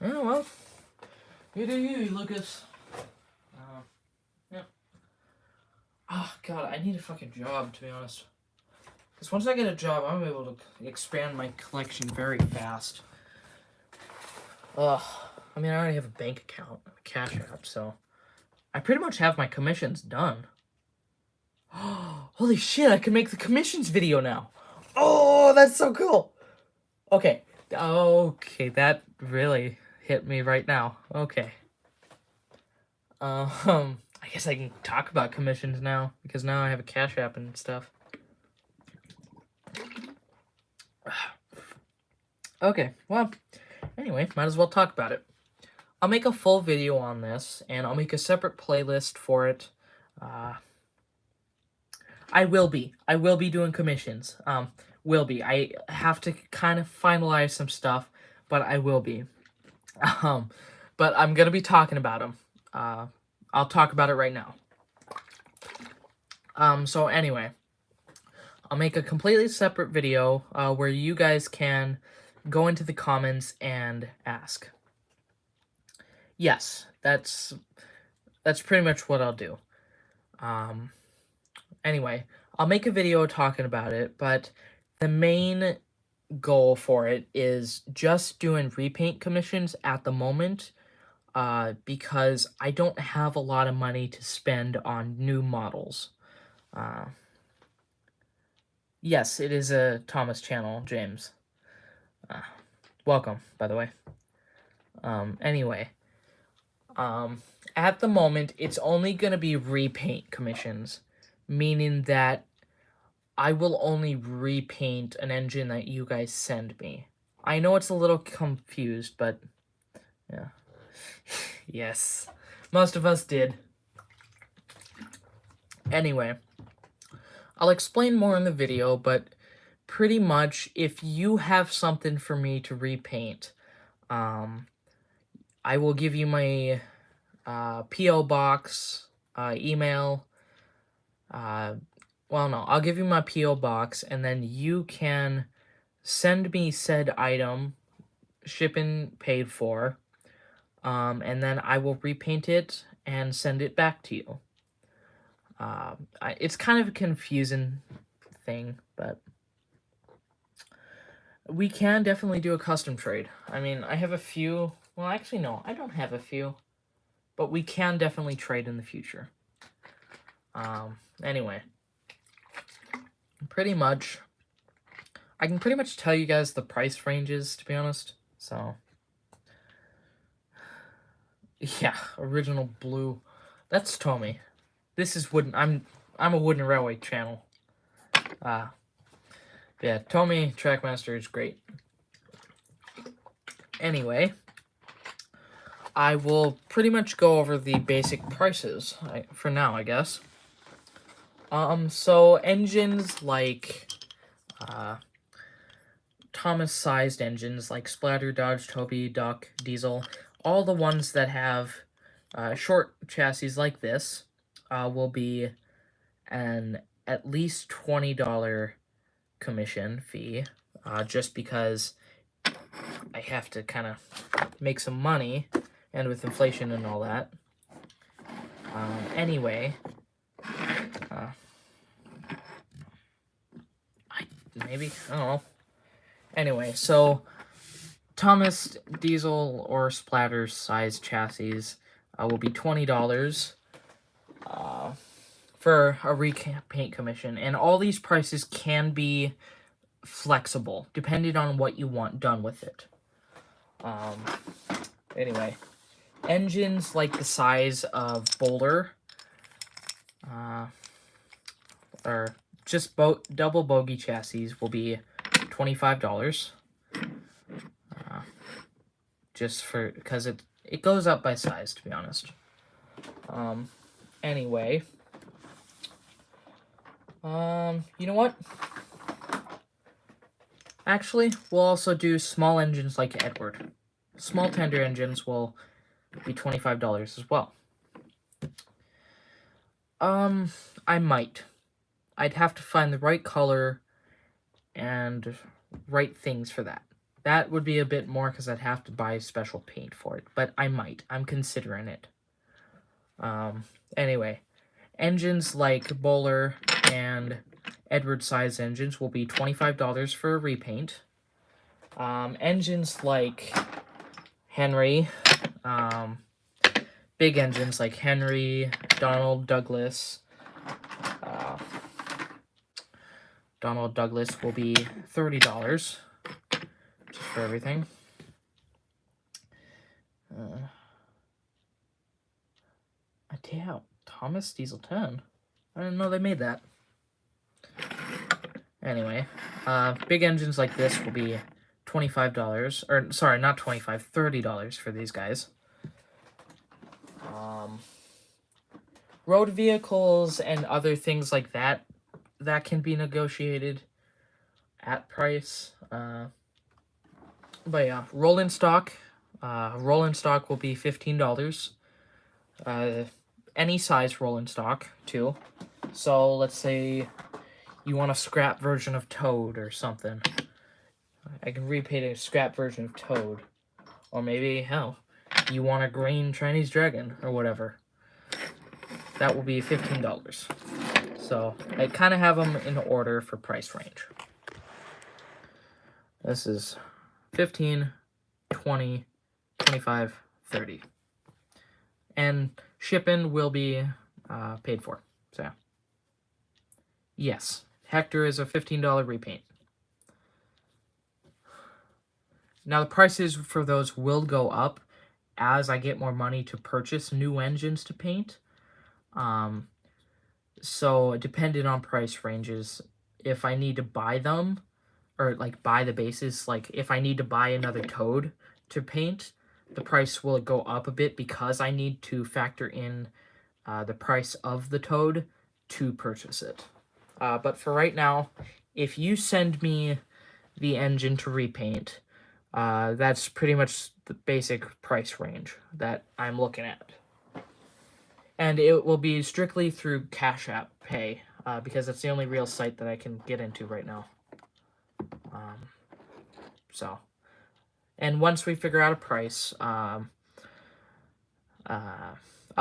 Yeah, well, you do you, Lucas. Yeah. Oh, God, I need a fucking job, to be honest. Because once I get a job, I'm able to expand my collection very fast. Ugh. I mean, I already have a bank account, a Cash App, so... I pretty much have my commissions done. Holy shit, I can make the commissions video now. Oh, that's so cool. Okay, that really hit me right now. Okay. I guess I can talk about commissions now, because now I have a Cash App and stuff. Okay, well, anyway, might as well talk about it. I'll make a full video on this, and I'll make a separate playlist for it. I will be doing commissions. I have to kind of finalize some stuff, but I will be. But I'm gonna be talking about them. I'll talk about it right now. So anyway, I'll make a completely separate video where you guys can go into the comments and ask. Yes, that's pretty much what I'll do. Anyway, I'll make a video talking about it, but the main goal for it is just doing repaint commissions at the moment, because I don't have a lot of money to spend on new models. Yes, it is a Thomas channel, James. Welcome, by the way. Anyway, at the moment, it's only going to be repaint commissions, meaning that I will only repaint an engine that you guys send me. I know it's a little confused, but yeah. Yes, most of us did. Anyway, I'll explain more in the video, but pretty much if you have something for me to repaint, I will give you my P.O. box, email. Well, no, I'll give you my P.O. box, and then you can send me said item, shipping paid for, and then I will repaint it and send it back to you. It's kind of a confusing thing, but we can definitely do a custom trade. I mean, I have a few. Well, actually, no, I don't have a few, but we can definitely trade in the future. Anyway, pretty much, I can pretty much tell you guys the price ranges, to be honest. So, yeah, original blue. That's Tommy. This is wooden. I'm a Wooden Railway channel. Yeah, Tommy Trackmaster is great. Anyway, I will pretty much go over the basic prices for now, I guess. So engines like Thomas-sized engines like Splatter, Dodge, Toby, Duck, Diesel, all the ones that have short chassis like this will be an at least $20 commission fee, just because I have to kind of make some money, and with inflation and all that. Anyway, I don't know. Anyway, so Thomas Diesel or Splatter size chassis will be $20 for a repaint commission, and all these prices can be flexible depending on what you want done with it. Anyway, engines like the size of Boulder, or just double bogey chassis will be $25. Just because it goes up by size, to be honest. Anyway, you know what? Actually, we'll also do small engines like Edward. Small tender engines will be $25 as well. I might. I'd have to find the right color and right things for that. That would be a bit more because I'd have to buy special paint for it, but I might. I'm considering it. Anyway, engines like Bowler and Edward size engines will be $25 for a repaint. Engines like Henry, big engines like Henry, Donald Douglas will be $30 just for everything. Thomas Diesel 10. I didn't know they made that. Anyway, big engines like this will be $25, or sorry, not $25, $30 for these guys. Road vehicles and other things like that can be negotiated at price. But yeah, rolling stock will be $15. Any size rolling stock too. So let's say you want a scrap version of Toad or something. I can repaint a scrap version of Toad. Or maybe, hell, you want a green Chinese dragon or whatever. That will be $15. So I kind of have them in order for price range. This is 15, 20, 25, 30. And shipping will be paid for. So yeah. Yes, Hector is a $15 repaint. Now the prices for those will go up as I get more money to purchase new engines to paint. So depending on price ranges, if I need to buy them, or like buy the bases, like if I need to buy another Toad to paint, the price will go up a bit because I need to factor in the price of the Toad to purchase it. But for right now, if you send me the engine to repaint, that's pretty much the basic price range that I'm looking at. And it will be strictly through Cash App Pay, because that's the only real site that I can get into right now. So, and once we figure out a price, I'll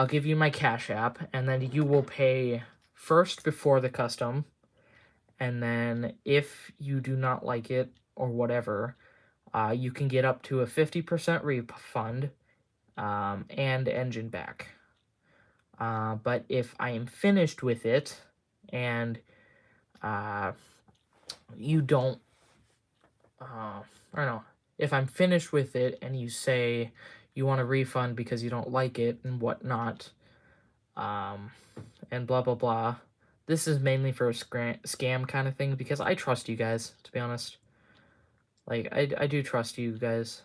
give you my Cash App, and then you will pay first before the custom, and then if you do not like it or whatever, you can get up to a 50% refund and engine back. But if I am finished with it and you don't, I don't know, if I'm finished with it and you say you want a refund because you don't like it and whatnot, and blah, blah, blah, this is mainly for a scam kind of thing because I trust you guys, to be honest. Like, I do trust you guys.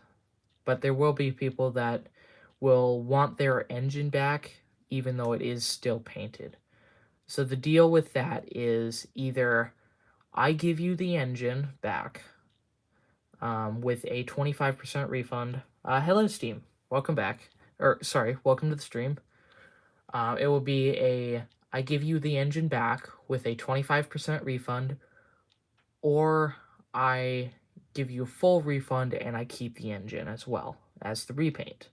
But there will be people that will want their engine back even though it is still painted. So the deal with that is either I give you the engine back with a 25% refund. Hello, Steam. Welcome back. Or, sorry, welcome to the stream. It will be I give you the engine back with a 25% refund, or I give you a full refund and I keep the engine as well as the repaint.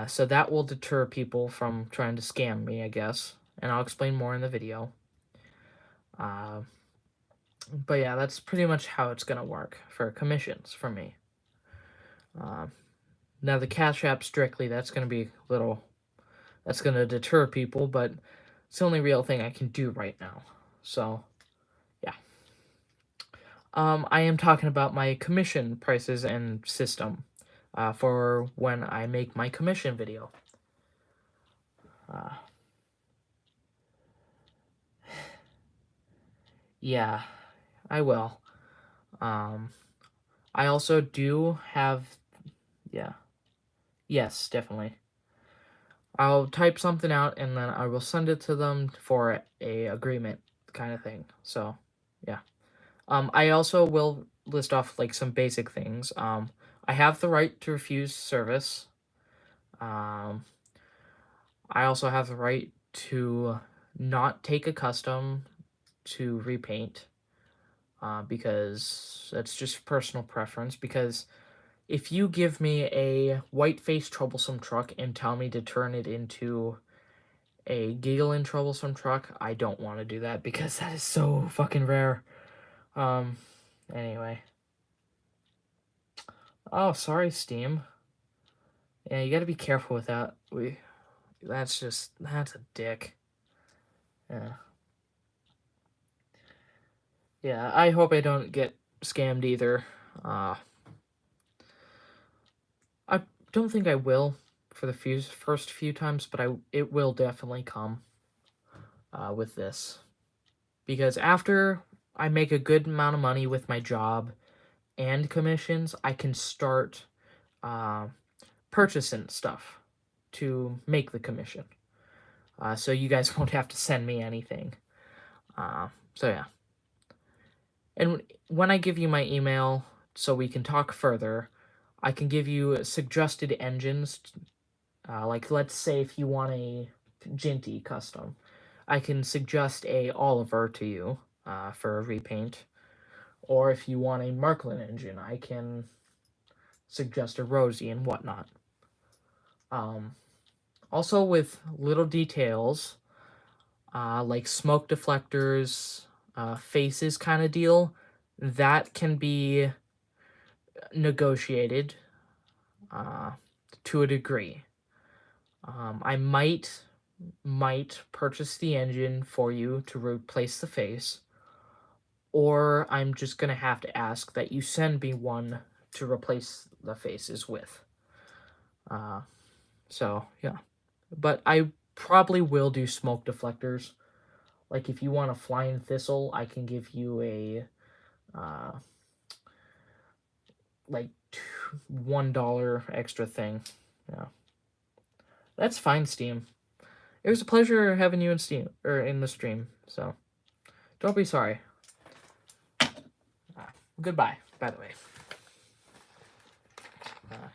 So that will deter people from trying to scam me, I guess. And I'll explain more in the video. But yeah, that's pretty much how it's going to work for commissions for me. Now the Cash App strictly, that's going to be that's going to deter people, but it's the only real thing I can do right now. So, yeah. I am talking about my commission prices and system for when I make my commission video. Yeah, I will. I also do have, yeah. Yes, definitely. I'll type something out and then I will send it to them for a agreement kind of thing. So, yeah. I also will list off like some basic things. I have the right to refuse service. I also have the right to not take a custom to repaint because that's just personal preference. Because if you give me a white-faced troublesome truck and tell me to turn it into a giggling troublesome truck, I don't want to do that because that is so fucking rare. Anyway. Oh, sorry, Steam. Yeah, you gotta be careful with that. That's a dick. Yeah. Yeah, I hope I don't get scammed either. I don't think I will for the first few times, but it will definitely come with this. Because after I make a good amount of money with my job and commissions, I can start purchasing stuff to make the commission. So you guys won't have to send me anything. So yeah. And when I give you my email so we can talk further, I can give you suggested engines. Like, let's say if you want a Ginty custom, I can suggest a Oliver to you for a repaint. Or if you want a Marklin engine, I can suggest a Rosie and whatnot. Also with little details, like smoke deflectors, faces kind of deal, that can be negotiated to a degree. I might purchase the engine for you to replace the face, or I'm just gonna have to ask that you send me one to replace the faces with. So yeah, but I probably will do smoke deflectors. Like if you want a flying thistle, I can give you a like $1 extra thing. Yeah, that's fine, Steam. It was a pleasure having you in Steam or in the stream. So don't be sorry. Goodbye, by the way.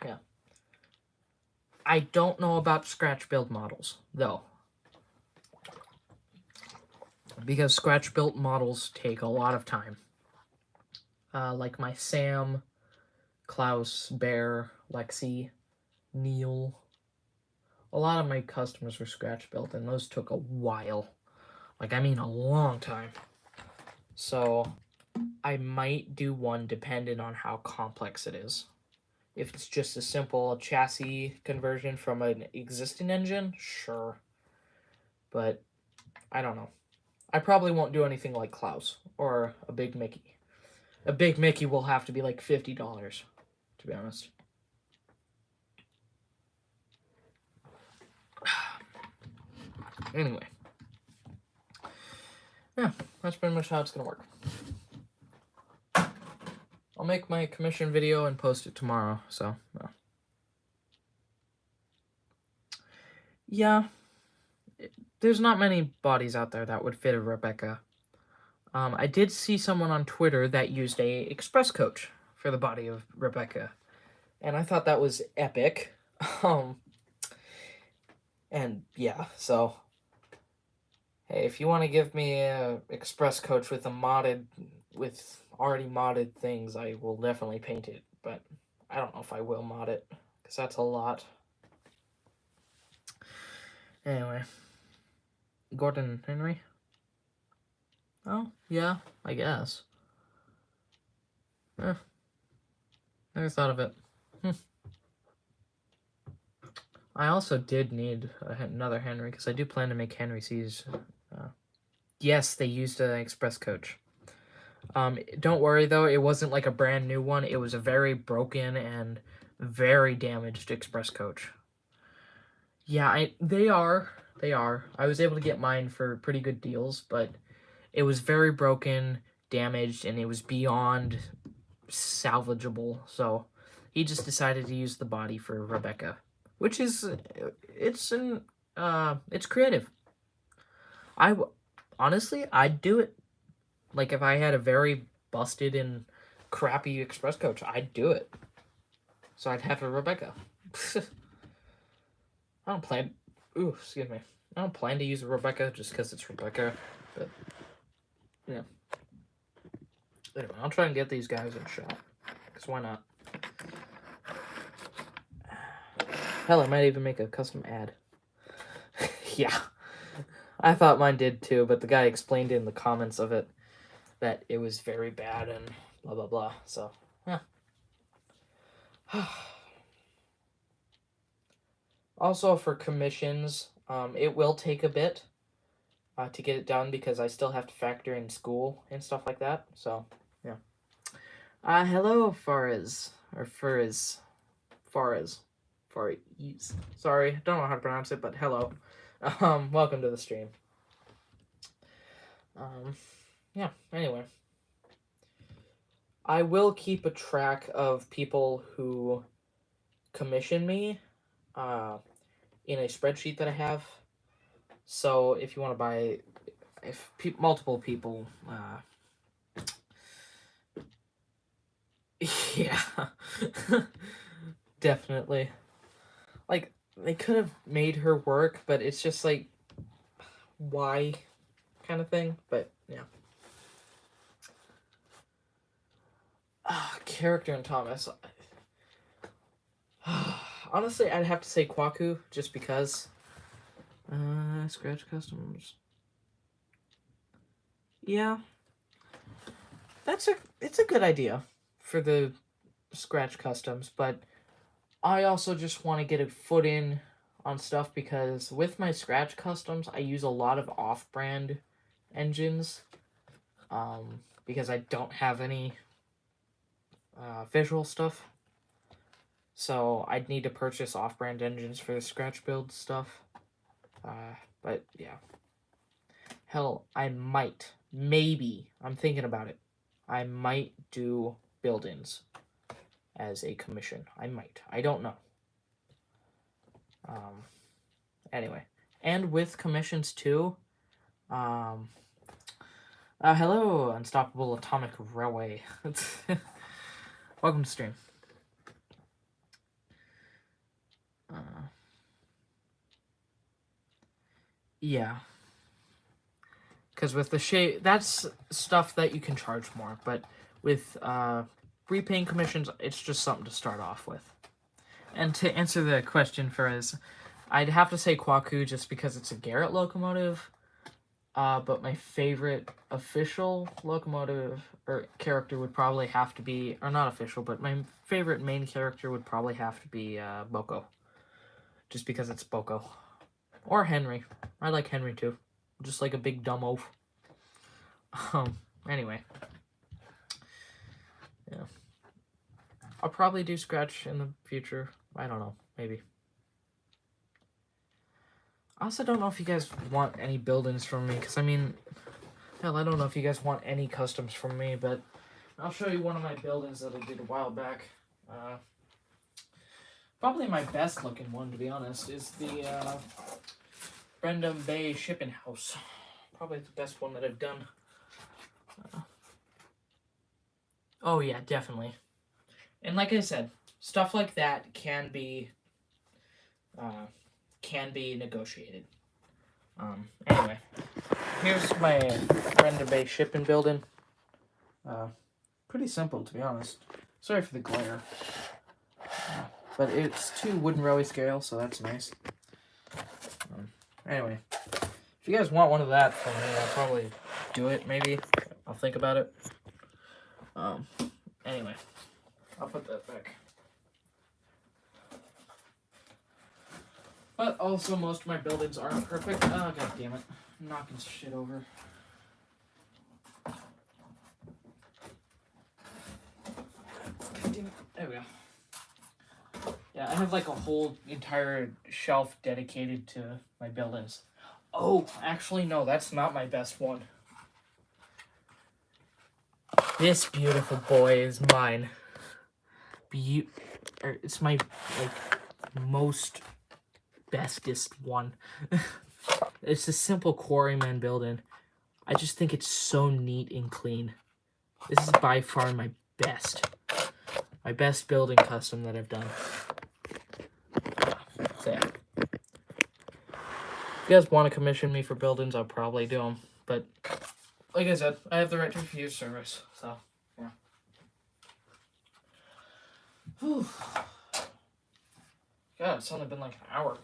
Yeah. I don't know about scratch build models though, because scratch built models take a lot of time. Like my Sam, Klaus, Bear, Lexi, Neil. A lot of my customers were scratch built, and those took a while. Like, I mean a long time. So, I might do one depending on how complex it is. If it's just a simple chassis conversion from an existing engine, sure. But, I don't know. I probably won't do anything like Klaus or a Big Mickey. A Big Mickey will have to be like $50, to be honest. Anyway. Yeah, that's pretty much how it's gonna work. I'll make my commission video and post it tomorrow, so, yeah. There's not many bodies out there that would fit a Rebecca. I did see someone on Twitter that used a express coach for the body of Rebecca, and I thought that was epic. And yeah, so hey, if you want to give me a express coach with already modded things, I will definitely paint it, but I don't know if I will mod it, because that's a lot. Anyway, Gordon Henry? Oh, yeah, I guess. Never thought of it. I also did need another Henry, because I do plan to make Henry C's. Yes, they used an express coach. Don't worry, though, it wasn't like a brand new one. It was a very broken and very damaged express coach. Yeah, they are. I was able to get mine for pretty good deals, but it was very broken, damaged, and it was beyond salvageable. So he just decided to use the body for Rebecca, which is it's creative. Honestly, I'd do it. Like if I had a very busted and crappy express coach, I'd do it. So I'd have a Rebecca. I don't plan. Ooh, excuse me. I don't plan to use a Rebecca just because it's Rebecca, but yeah. Anyway, I'll try and get these guys in shot, because why not? Hell, I might even make a custom ad. Yeah. I thought mine did too, but the guy explained in the comments of it that it was very bad and blah, blah, blah. So, yeah. Also, for commissions, it will take a bit to get it done, because I still have to factor in school and stuff like that. So, yeah. Hello, Faraz. Or Fariz. Fariz. Sorry, don't know how to pronounce it, but hello. Welcome to the stream. Yeah, anyway. I will keep a track of people who commission me in a spreadsheet that I have. So if you want to buy, multiple people, yeah, definitely. Like, they could have made her work, but it's just like, why kind of thing, but yeah. character in Thomas. Honestly, I'd have to say Kwaku, just because. Scratch customs. Yeah, it's a good idea for the scratch customs, but I also just want to get a foot in on stuff because with my scratch customs, I use a lot of off-brand engines, because I don't have any visual stuff. So I'd need to purchase off-brand engines for the scratch build stuff. But yeah. Hell, I might, maybe, I'm thinking about it. I might do build-ins as a commission. I might. I don't know. Anyway. And with commissions too, hello, Unstoppable Atomic Railway. Welcome to stream. Yeah. Because with the shape, that's stuff that you can charge more. But with repaint commissions, it's just something to start off with. And to answer the question for us, I'd have to say Kwaku just because it's a Garrett locomotive. But my favorite official locomotive or character would probably have to be, or not official, but my favorite main character would probably have to be Boko. Just because it's Boko. Or Henry. I like Henry too. Just like a big dumb oaf. Anyway. Yeah. I'll probably do Scratch in the future. I don't know. Maybe. I also don't know if you guys want any buildings from me. Because, I mean... Hell, I don't know if you guys want any customs from me. But I'll show you one of my buildings that I did a while back. Probably my best looking one, to be honest, is the Brendam Bay Shipping House. Probably the best one that I've done. Oh yeah, definitely. And like I said, stuff like that can be negotiated. Anyway, here's my Brendam Bay Shipping building. Pretty simple, to be honest. Sorry for the glare. But it's 2 wooden railway scale, so that's nice. Anyway, if you guys want one of that from me, I'll probably do it, maybe. I'll think about it. Anyway, I'll put that back. But also, most of my buildings aren't perfect. Oh, god damn it. I'm knocking shit over. God damn it. There we go. Yeah, I have like a whole entire shelf dedicated to my buildings. Oh, actually, no, that's not my best one. This beautiful boy is mine. It's my, like, most bestest one. It's a simple quarryman building. I just think it's so neat and clean. This is by far my best. My best building custom that I've done. So, yeah. If you guys want to commission me for buildings, I'll probably do them. But, like I said, I have the right to refuse service. So, yeah. Whew. God, it's only been like an hour.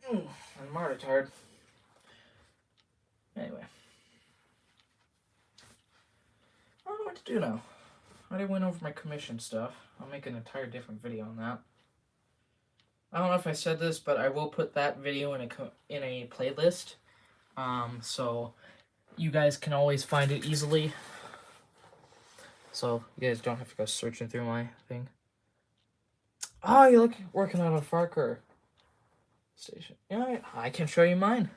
I'm already tired. Anyway. I don't know what to do now. I already went over my commission stuff. I'll make an entire different video on that. I don't know if I said this, but I will put that video in a playlist. So you guys can always find it easily. So you guys don't have to go searching through my thing. Oh, you look working on a Farker station. Yeah, I can show you mine.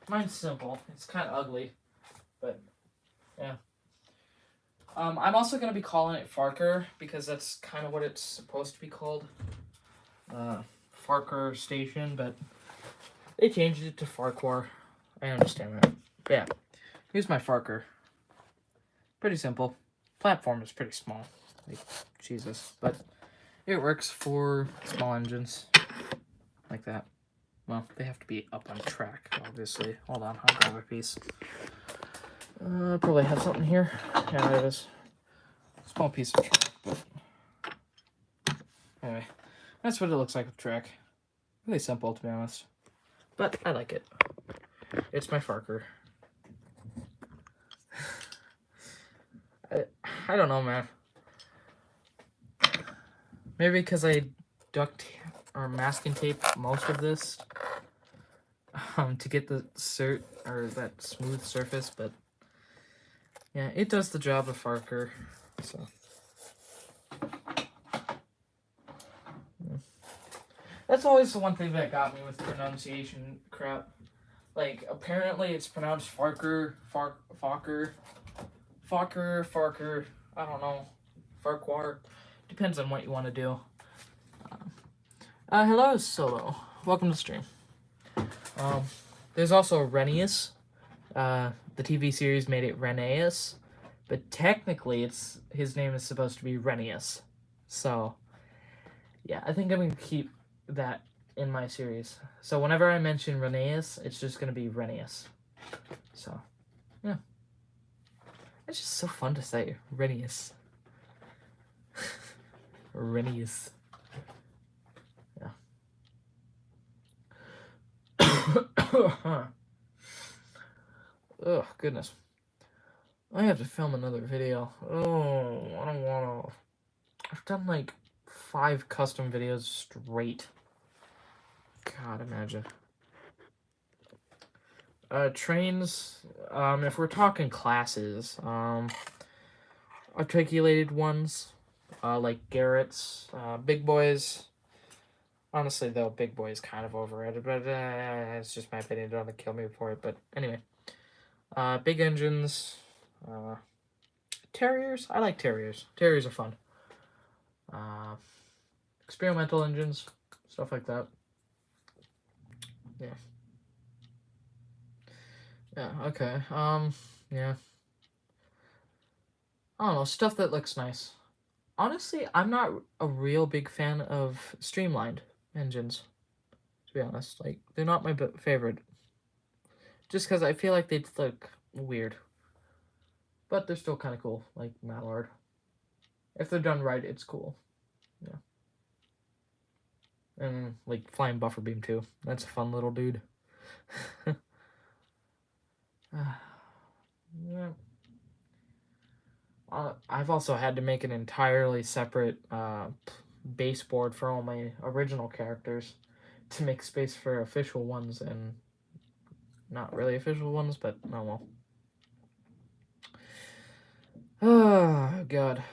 Mine's simple. It's kind of ugly, but yeah. I'm also going to be calling it Farker because that's kind of what it's supposed to be called. Farker Station, but they changed it to Farquhar. I understand that. But yeah, here's my Farker. Pretty simple. Platform is pretty small. Like, Jesus. But it works for small engines. Like that. Well, they have to be up on track, obviously. Hold on, I'll grab a piece. Probably have something here. Yeah, there it is. It's small piece of track, but anyway, that's what it looks like with track. Really simple, to be honest, but I like it. It's my Farker. I don't know, man. Maybe because I duct or masking tape most of this to get the that smooth surface, but yeah, it does the job of Farker. So yeah. That's always the one thing that got me with pronunciation crap. Like, apparently it's pronounced Farker, Farker, I don't know, Farquhar. Depends on what you want to do. Hello, Solo. Welcome to the stream. There's also Renius. The TV series made it Reneus, but technically his name is supposed to be Renius. So, yeah, I think I'm going to keep that in my series. So whenever I mention Reneus, it's just going to be Renius. So, yeah. It's just so fun to say, Renius. Renius. Yeah. Oh, goodness. I have to film another video. Oh, I don't want to. I've done like 5 custom videos straight. God, imagine. Trains, if we're talking classes, articulated ones, like Garrett's, Big Boys. Honestly, though, Big Boy is kind of overrated, but it's just my opinion. Don't kill me for it. But anyway, big engines, Terriers. I like Terriers. Terriers are fun. Experimental engines, stuff like that. Yeah. Yeah. Okay. Yeah. I don't know, stuff that looks nice. Honestly, I'm not a real big fan of streamlined engines, to be honest. Like, they're not my favorite. Just because I feel like they'd look weird. But they're still kind of cool, like Mallard. If they're done right, it's cool. Yeah. And, like, Flying Buffer Beam, too. That's a fun little dude. Yeah. I've also had to make an entirely separate baseboard for all my original characters to make space for official ones and not really official ones, but oh well. Oh, God.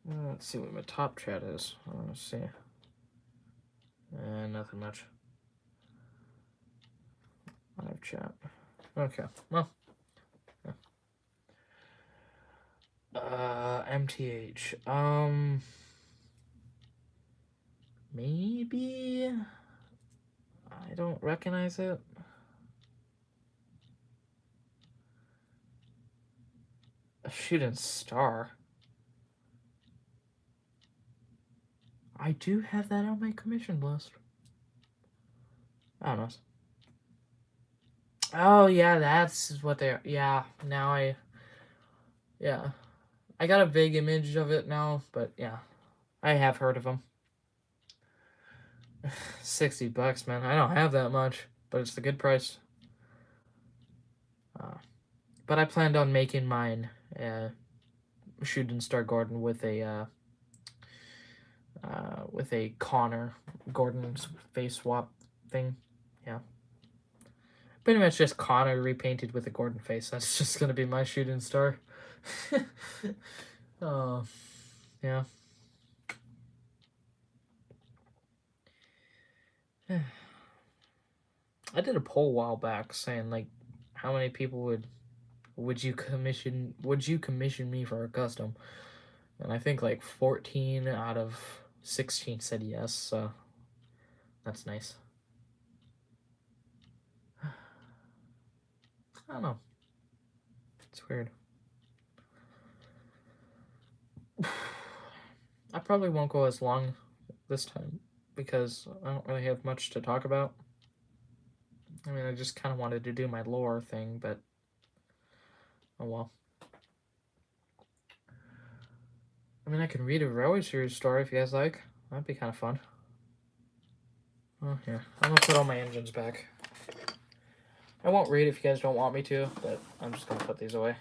Let's see what my top chat is. Let's see. Nothing much. Live chat. Okay, well. MTH. Maybe? I don't recognize it. A shooting star. I do have that on my commission list. I don't know. Oh, yeah, that's what they're... Yeah, now yeah. I got a vague image of it now, but yeah. I have heard of them. $60, man. I don't have that much, but it's a good price. But I planned on making mine Shooting Star Gordon with a Connor Gordon's face swap thing. Yeah. Pretty much just Connor repainted with a Gordon face. That's just gonna be my Shooting Star. Oh, yeah. I did a poll a while back saying, like, how many people would you commission me for a custom? And I think like 14 out of 16 said yes, so that's nice. I don't know. It's weird. I probably won't go as long this time because I don't really have much to talk about. I mean, I just kind of wanted to do my lore thing, but oh well. I mean, I can read a railway series story if you guys like. That'd be kind of fun. Oh, yeah. I'm gonna put all my engines back. I won't read if you guys don't want me to, but I'm just gonna put these away.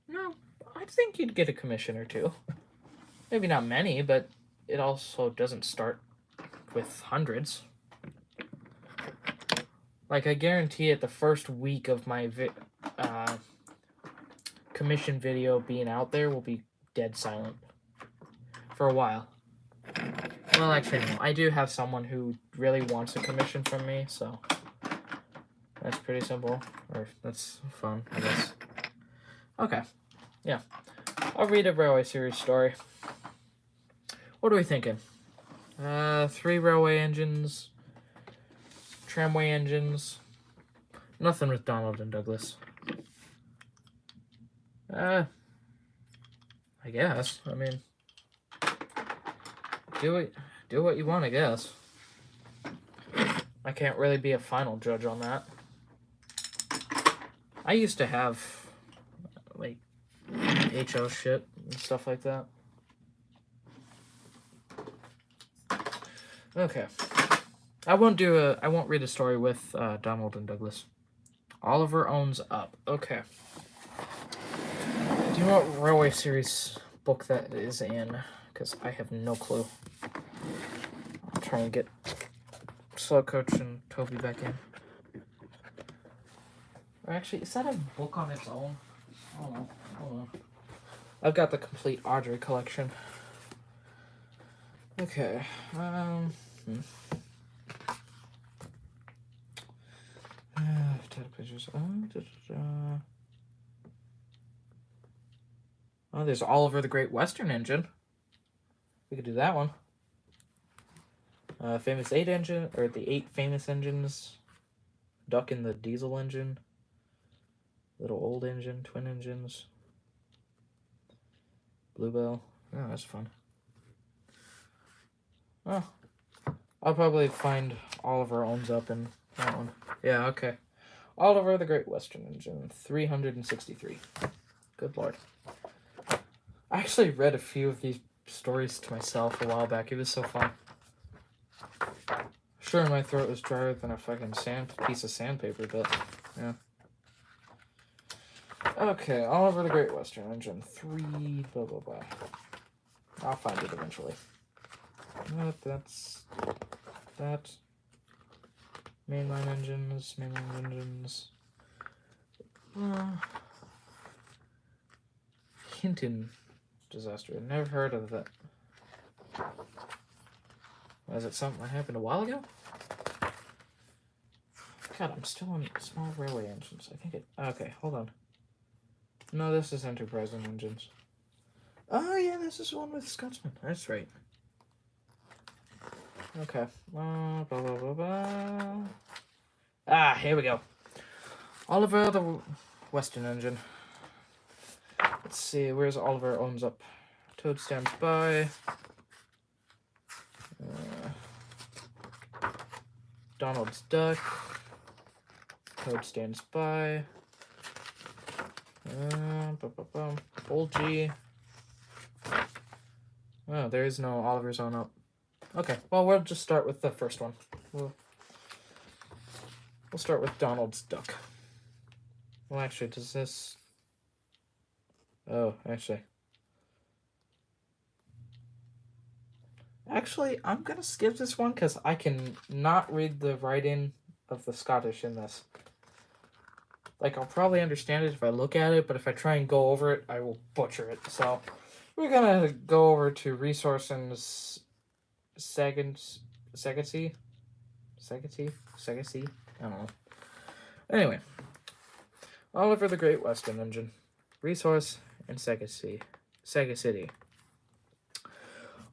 No, I think you'd get a commission or two. Maybe not many, but it also doesn't start with hundreds. Like, I guarantee it, the first week of my commission video being out there will be dead silent for a while. Well, actually, no. I do have someone who really wants a commission from me, so that's pretty simple. Or that's fun, I guess. Okay. Yeah. I'll read a railway series story. What are we thinking? 3 railway engines, tramway engines. Nothing with Donald and Douglas. I guess. I mean, do what you want, I guess. I can't really be a final judge on that. I used to have, like, HO shit and stuff like that. Okay. I won't read a story with Donald and Douglas. Oliver owns up. Okay. Do you know what railway series book that is in? Because I have no clue. I'll try and get Slow Coach and Toby back in. Or actually, is that a book on its own? I don't know. Hold on. I've got the complete Audrey collection. Okay. Pictures. Oh, there's Oliver the Great Western Engine. We could do that one. Famous 8 engine, or the 8 famous engines. Duck in the diesel engine. Little old engine, twin engines. Bluebell. Oh, that's fun. Oh, I'll probably find Oliver owns up in that one. Yeah, okay. Oliver the Great Western Engine, 363. Good lord. I actually read a few of these stories to myself a while back. It was so fun. Sure, my throat was drier than a fucking piece of sandpaper, but yeah. Okay, Oliver the Great Western Engine, 3, blah, blah, blah. I'll find it eventually. That's that. Mainline engines. Hinton disaster. Never heard of that. Was it something that happened a while ago? God, I'm still on small railway engines. I think it. Okay, hold on. No, this is Enterprising engines. Oh yeah, this is one with Scotsman. That's right. Okay. Blah, blah, blah, blah. Ah, here we go. Oliver the Western Engine. Let's see, where's Oliver owns up? Toad stands by. Donald's duck. Toad stands by. Old G. Oh, there is no Oliver's own up. Okay, well, we'll just start with the first one. We'll start with Donald's duck. Well, actually, does this... Oh, actually. Actually, I'm going to skip this one because I can not read the writing of the Scottish in this. Like, I'll probably understand it if I look at it, but if I try and go over it, I will butcher it. So, we're going to go over to Resource and Segacy? I don't know. Anyway. Oliver the Great Western Engine. Resource and Sega City.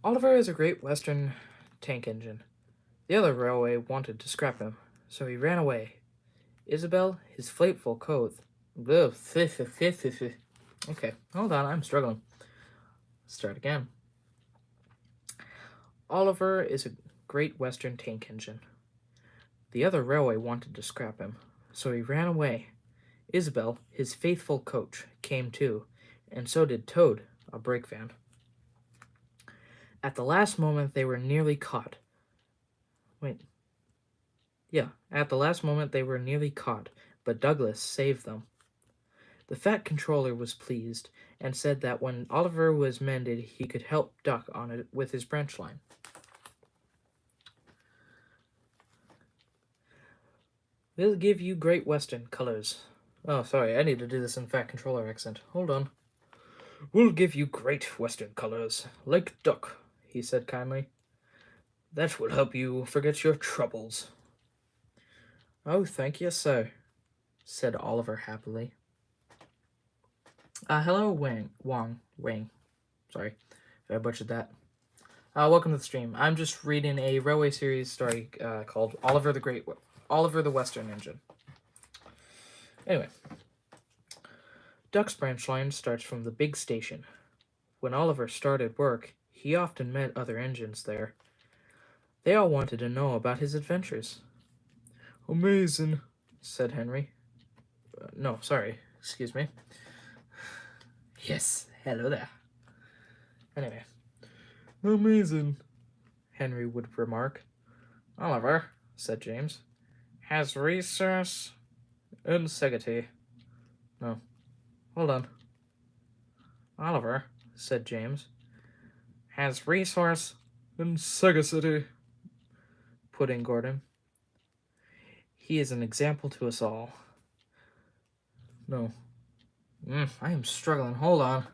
Oliver is a Great Western tank engine. The other railway wanted to scrap him, so he ran away. Isabel, his flateful coat. Okay, hold on, I'm struggling. Start again. Oliver is a Great Western tank engine. The other railway wanted to scrap him, so he ran away. Isabel, his faithful coach, came too, and so did Toad, a brake van. At the last moment they were nearly caught. At the last moment they were nearly caught, but Douglas saved them. The fat controller was pleased, and said that when Oliver was mended he could help Duck on it with his branch line. We'll give you Great Western colors. Oh, sorry, I need to do this in fat controller accent. Hold on. We'll give you Great Western colors, like Duck, he said kindly. That will help you forget your troubles. Oh, thank you, sir, said Oliver happily. Hello, Wang. Sorry if I butchered that. Welcome to the stream. I'm just reading a railway series story called Oliver the Western Engine. Anyway, Duck's branch line starts from the big station. When Oliver started work, he often met other engines there. They all wanted to know about his adventures. Amazing, said Henry. No, sorry, excuse me. Yes, hello there. Anyway. Amazing, Henry would remark. Oliver, said James, has resource and sagacity. No, hold on. Oliver, said James, has resource and sagacity, put in Gordon. He is an example to us all. No. I am struggling. Hold on.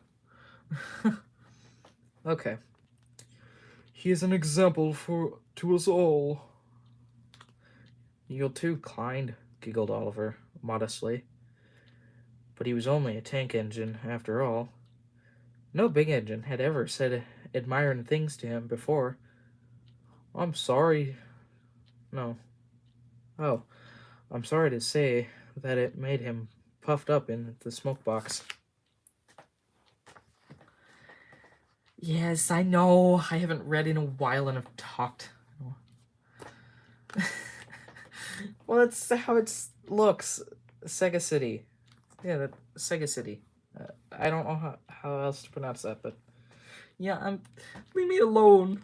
Okay. He is an example to us all. You're too kind, giggled Oliver, modestly. But he was only a tank engine, after all. No big engine had ever said admiring things to him before. I'm sorry. No. Oh, I'm sorry to say that it made him puffed up in the smoke box. Yes, I know. I haven't read in a while and have talked. Well, that's how it looks. Sega City. Yeah, Sega City. I don't know how else to pronounce that, but yeah, leave me alone.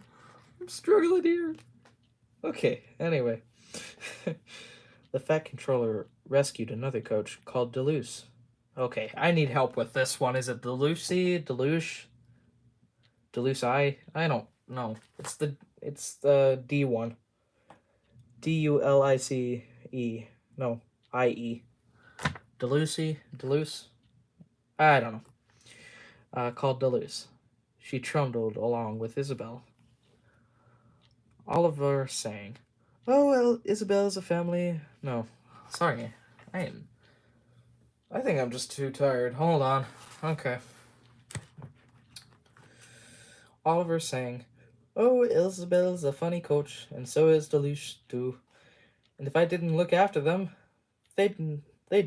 I'm struggling here. Okay, anyway. The fat controller rescued another coach called Deleuze. Okay, I need help with this one. Is it Delucy? Deluche? Deluce? I don't know. It's the D one. Dulice. No, IE. Deluce? I don't know. Called Deleuze. She trundled along with Isabel. Oliver sang, "Oh, well, Isabel's a family." No, sorry. I think I'm just too tired. Hold on. Okay. Oliver sang, "Oh, Isabel's a funny coach, and so is Deleuze too. And if I didn't look after them, they'd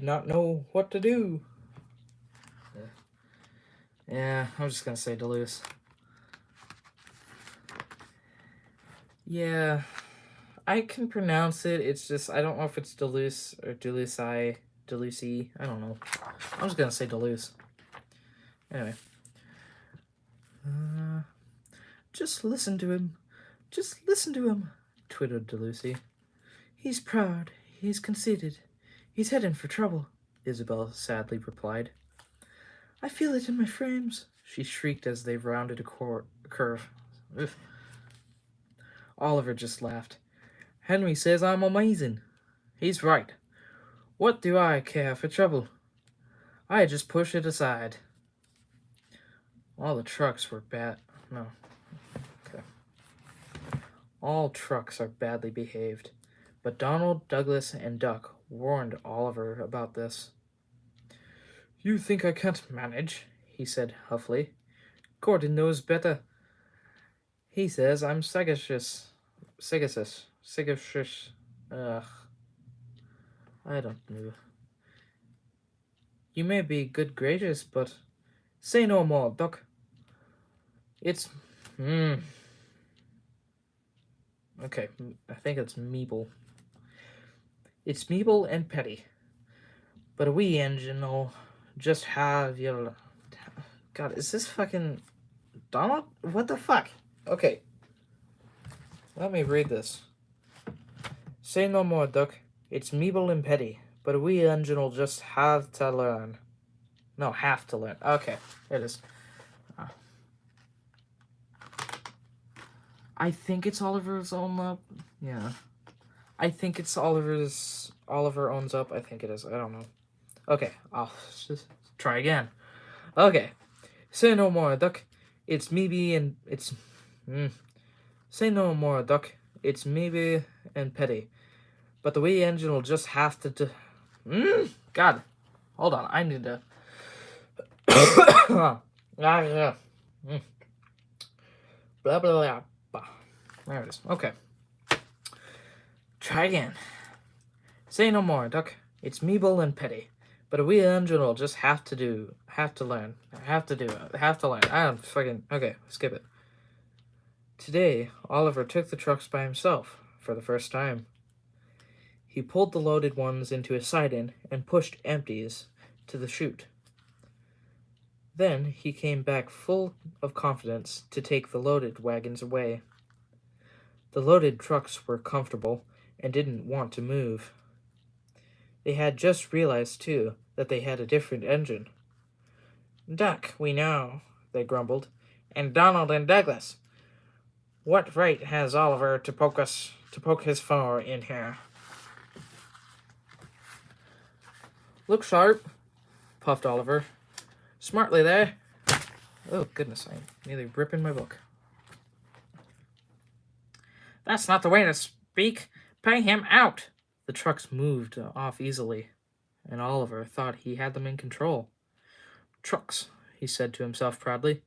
not know what to do." Yeah, I'm just gonna say Deleuze. Yeah, I can pronounce it. It's just I don't know if it's Deleuze or Deleuze. I don't know. I'm just gonna say Deleuze. Anyway. Just listen to him. Just listen to him, twittered Deleuze. He's proud. He's conceited. He's heading for trouble, Isabel sadly replied. I feel it in my frames, she shrieked as they rounded a curve. Ugh. Oliver just laughed. Henry says I'm amazing. He's right. What do I care for trouble? I just push it aside. All the trucks were bad. No. Okay. All trucks are badly behaved, but Donald, Douglas, and Duck warned Oliver about this. You think I can't manage, he said huffily. Gordon knows better. He says I'm sagacious. Ugh. I don't know. You may be good gracious, but say no more, Duck. It's... Okay, I think it's Meeble. It's Meeble and Petty. But a wee engine will just have your... God, is this fucking Donald? What the fuck? Okay. Let me read this. Say no more, Duck. It's meeble and petty, but a wee engine will just have to learn. No, have to learn. Okay, it is. I think it's Oliver's own up. Yeah. I think it's Oliver's... Oliver owns up. I think it is. I don't know. Okay, I'll just try again. Okay. Say no more, Duck. It's maybe and it's... Say no more, Duck. It's maybe and petty. But the wee engine will just have to... God. Hold on. I need to... Blah, blah, blah, blah. There it is. Okay. Try again. Say no more, Duck. It's meeble and petty. But a wee engine will just have to learn. Have to learn. I'm fucking... Okay, skip it. Today, Oliver took the trucks by himself for the first time. He pulled the loaded ones into a siding and pushed empties to the chute. Then he came back full of confidence to take the loaded wagons away. The loaded trucks were comfortable and didn't want to move. They had just realized, too, that they had a different engine. Duck, we know, they grumbled, and Donald and Douglas. What right has Oliver to poke his foe in here? Look sharp, puffed Oliver. Smartly there. Oh, goodness, I'm nearly ripping my book. That's not the way to speak. Pay him out. The trucks moved off easily, and Oliver thought he had them in control. Trucks, he said to himself proudly.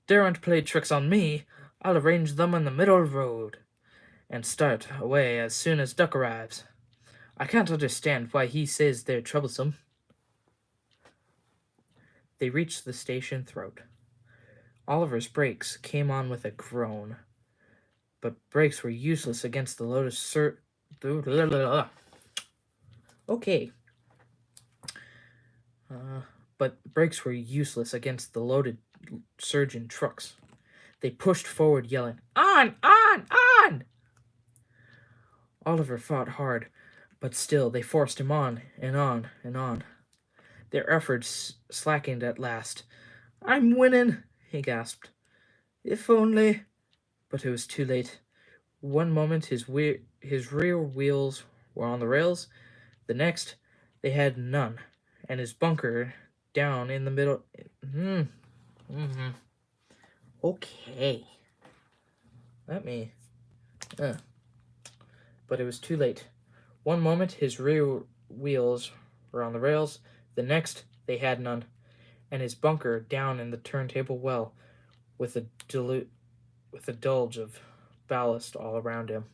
Daren't play tricks on me. I'll arrange them in the middle road and start away as soon as Duck arrives. I can't understand why he says they're troublesome. They reached the station throat. Oliver's brakes came on with a groan, but brakes were useless against the loaded Okay. But brakes were useless against the loaded surgeon trucks. They pushed forward, yelling, "On! On! On!" Oliver fought hard, but still they forced him on and on and on. Their efforts slackened at last. "I'm winning," he gasped. "If only..." But it was too late. One moment his rear wheels were on the rails. The next, they had none, and his bunker down in the middle. Okay. Let me... But it was too late. One moment his rear wheels were on the rails. The next, they had none, and his bunker down in the turntable well, with a dulge of ballast all around him.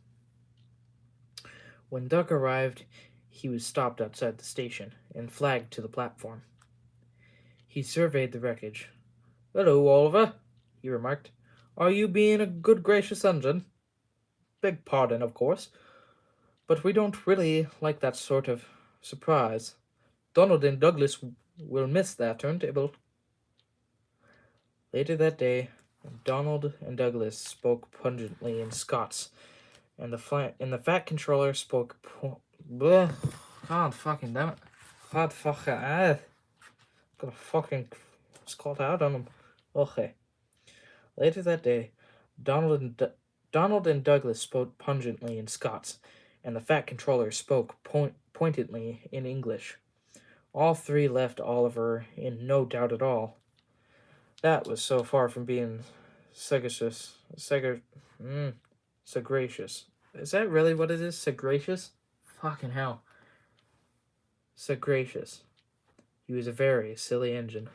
When Duck arrived, he was stopped outside the station and flagged to the platform. He surveyed the wreckage. "Hello, Oliver," he remarked. "Are you being a good gracious engine? Beg pardon, of course, but we don't really like that sort of surprise. Donald and Douglas will miss that turntable." Later that day, Donald and Douglas spoke pungently in Scots, and the fat controller spoke God fucking damn it. God fucking Gonna fucking Scott out on him. Okay. Later that day, Donald and Douglas spoke pungently in Scots, and the fat controller spoke pointedly in English. All three left Oliver in no doubt at all. That was so far from being sagacious. Sagacious. Is that really what it is? Sagacious? Fucking hell. Sagacious. He was a very silly engine.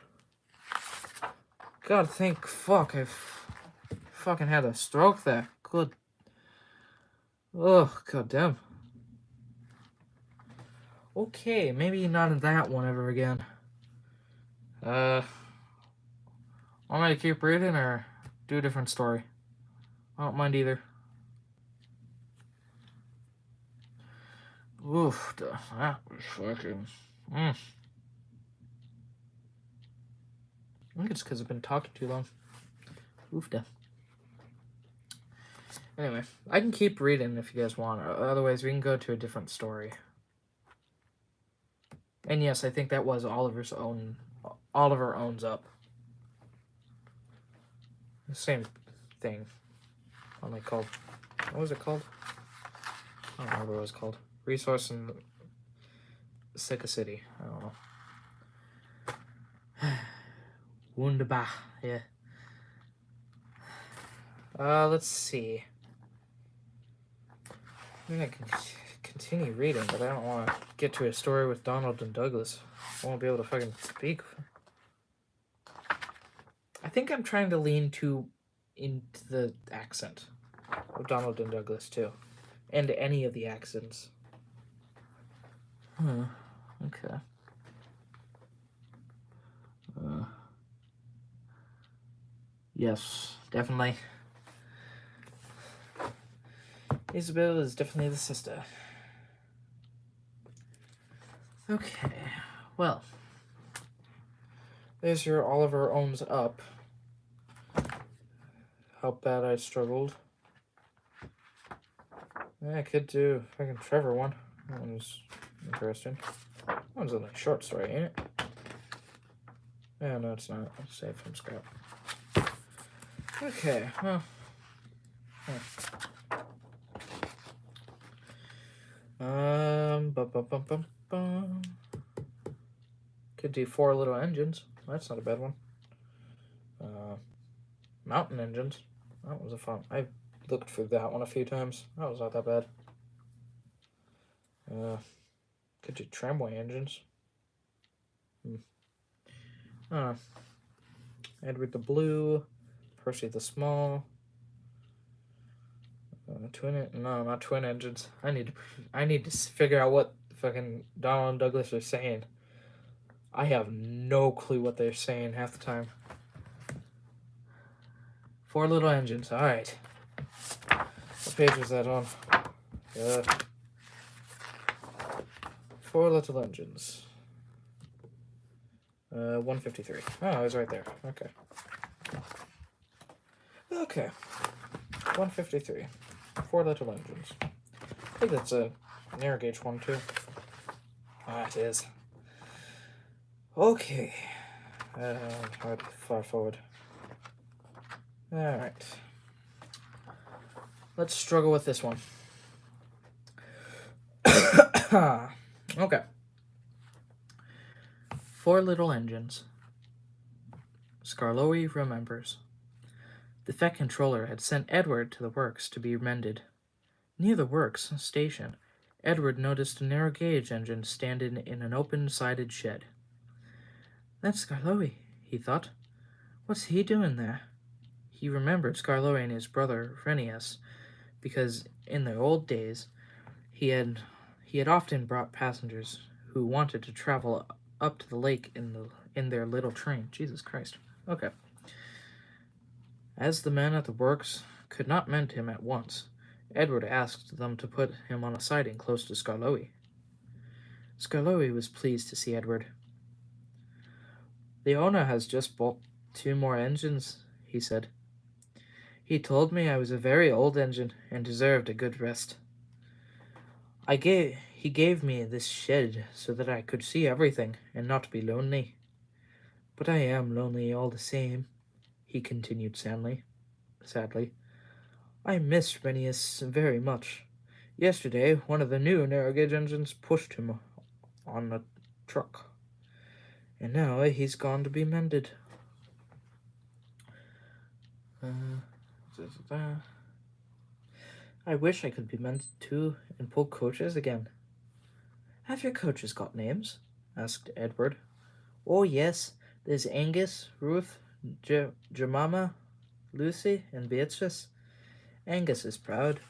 God, thank fuck I fucking had a stroke there. Good. Oh, god damn. Okay, maybe not that one ever again. Want me to keep reading or do a different story? I don't mind either. Oof, that was fucking. I think it's because I've been talking too long. Oofda. Anyway, I can keep reading if you guys want. Otherwise, we can go to a different story. And yes, I think that was Oliver's own. Oliver owns up. The same thing. Only called. What was it called? I don't remember what it was called. Resource in Sika City. I don't know. Wunderbar. Yeah. Let's see. I mean, I can continue reading, but I don't want to get to a story with Donald and Douglas. I won't be able to fucking speak. I think I'm trying to lean into the accent of Donald and Douglas, too. And any of the accents. Okay. Yes, definitely. Isabel is definitely the sister. Okay, well. There's your Oliver owns up. How bad I struggled. Yeah, I could do fucking Trevor one. That one's interesting. That one's a nice short story, ain't it? Yeah, no, it's not. It's saved from scrap. Okay, well. Could do 4 Little Engines. That's not a bad one. Mountain Engines. That was a fun. I looked through that one a few times. That was not that bad. Could do Tramway Engines. Edward the Blue. Percy the Small. Not twin engines. I need to figure out what fucking Donald and Douglas are saying. I have no clue what they're saying half the time. 4 Little Engines. All right. What page was that on? 4 Little Engines. 153. Oh, it was right there. Okay. Okay. 153. 4 Little Engines. I think that's a narrow gauge one too. Ah, it is. Okay. Hard far forward. Alright. Let's struggle with this one. Okay. 4 Little Engines. Skarloey remembers. The Fett controller had sent Edward to the works to be mended. Near the works station, Edward noticed a narrow gauge engine standing in an open-sided shed. That's Skarloey, he thought. What's he doing there? He remembered Skarloey and his brother Phineas, because in the old days he had often brought passengers who wanted to travel up to the lake in their little train. Jesus Christ. Okay. As the men at the works could not mend him at once, Edward asked them to put him on a siding close to Skarloey. Skarloey was pleased to see Edward. The owner has just bought 2 more engines, he said. He told me I was a very old engine and deserved a good rest. He gave me this shed so that I could see everything and not be lonely. But I am lonely all the same, he continued sadly. I miss Phineas very much. Yesterday, one of the new narrow gauge engines pushed him on a truck, and now he's gone to be mended. I wish I could be mended too and pull coaches again. Have your coaches got names? Asked Edward. Oh, yes. There's Angus, Ruth, Jemima, Lucy, and Beatrice. Angus is proud.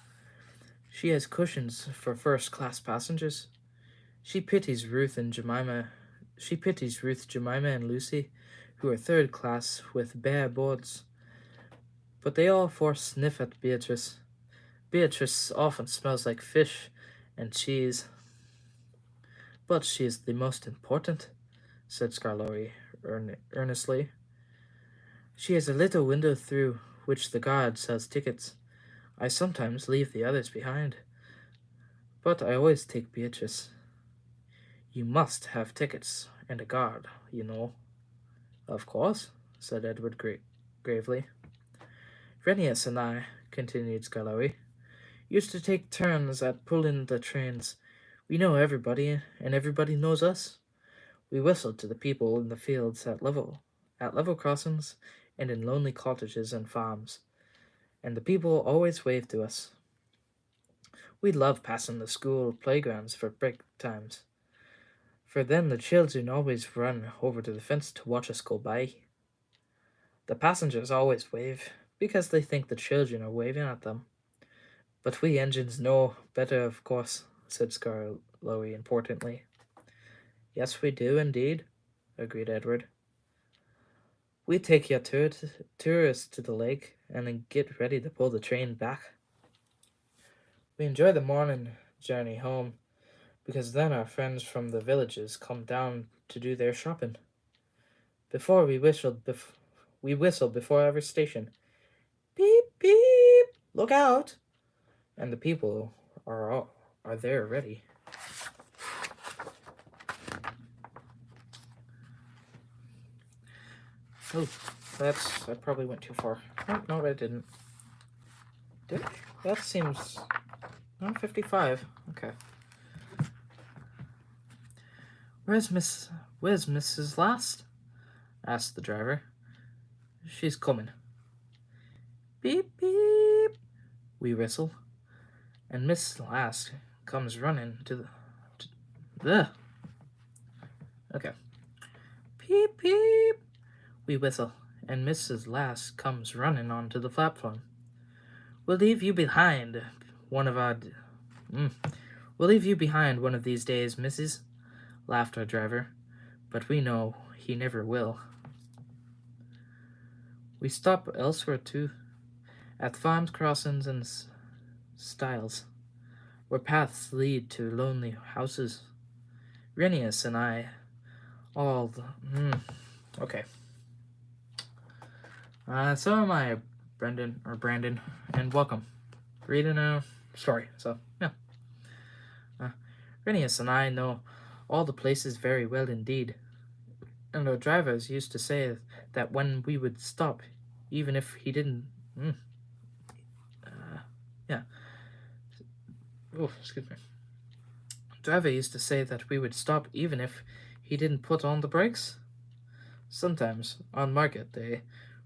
She has cushions for first-class passengers. She pities Ruth, Jemima, and Lucy, who are third class with bare boards. But they all 4 sniff at Beatrice. Beatrice often smells like fish and cheese. But she is the most important, said Skarloey earnestly. She is a little window through which the god sells tickets. I sometimes leave the others behind, but I always take Beatrice. You must have tickets and a guard, you know. Of course, said Edward gravely. Renius and I, continued Skarloey, used to take turns at pulling the trains. We know everybody, and everybody knows us. We whistled to the people in the fields at level crossings, and in lonely cottages and farms, and the people always waved to us. We loved passing the school playgrounds for break times, for then the children always run over to the fence to watch us go by. The passengers always wave, because they think the children are waving at them. But we engines know better, of course, said Skarloey importantly. Yes, we do indeed, agreed Edward. We take your tourists to the lake and then get ready to pull the train back. We enjoy the morning journey home, because then our friends from the villages come down to do their shopping. Before we whistle before every station. Beep beep! Look out! And the people are there ready. Oh, I probably went too far. Oh, no, I didn't. Did I? That seems... No, 55. Okay. Where's Mrs. Last? Asked the driver. She's coming. Beep, beep. We whistle. And Miss Last comes running to the... Okay. Beep, beep. We whistle, and Mrs. Last comes running onto the platform. We'll leave you behind one of these days, Mrs., laughed our driver, but we know he never will. We stop elsewhere too, at farms, crossings, and stiles, where paths lead to lonely houses. Renius and I, okay. So am I, Brandon, and welcome. Reading a story, so, yeah. Renius and I know all the places very well indeed, and our drivers used to say that when we would stop, even if he didn't... excuse me. Driver used to say that we would stop even if he didn't put on the brakes. Sometimes, on market day,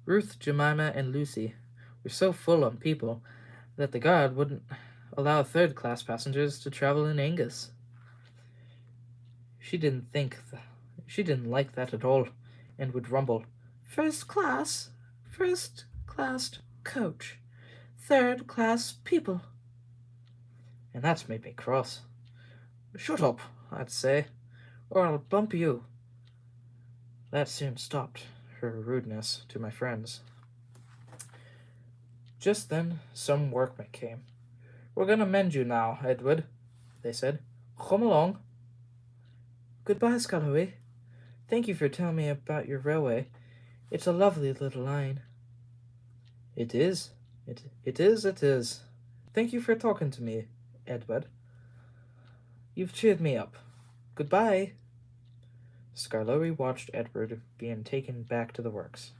Ruth, Jemima, and Lucy were so full on people that the guard wouldn't allow third-class passengers to travel in Angus. She didn't like that at all, and would rumble, first class coach, third-class people. And that made me cross. Shut up, I'd say, or I'll bump you. That soon stopped her rudeness to my friends. Just then, some workmen came. We're going to mend you now, Edward, they said. Come along. Goodbye, Skarloey. Thank you for telling me about your railway. It's a lovely little line. It is. It is. Thank you for talking to me, Edward. You've cheered me up. Goodbye. Skarloey watched Edward being taken back to the works.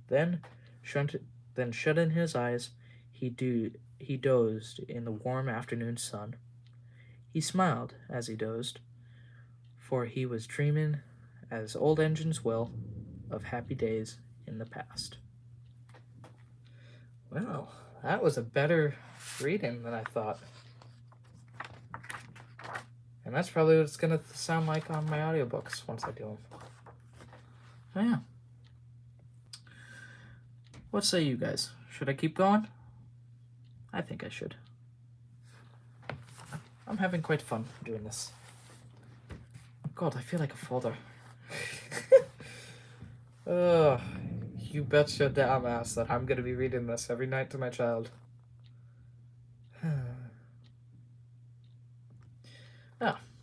Then, shutting his eyes, he dozed in the warm afternoon sun. He smiled as he dozed, for he was dreaming, as old engines will, of happy days in the past. Well, that was a better reading than I thought. And that's probably what it's going to sound like on my audiobooks once I do them. Oh, yeah. What say you guys? Should I keep going? I think I should. I'm having quite fun doing this. God, I feel like a father. You bet your damn ass that I'm going to be reading this every night to my child.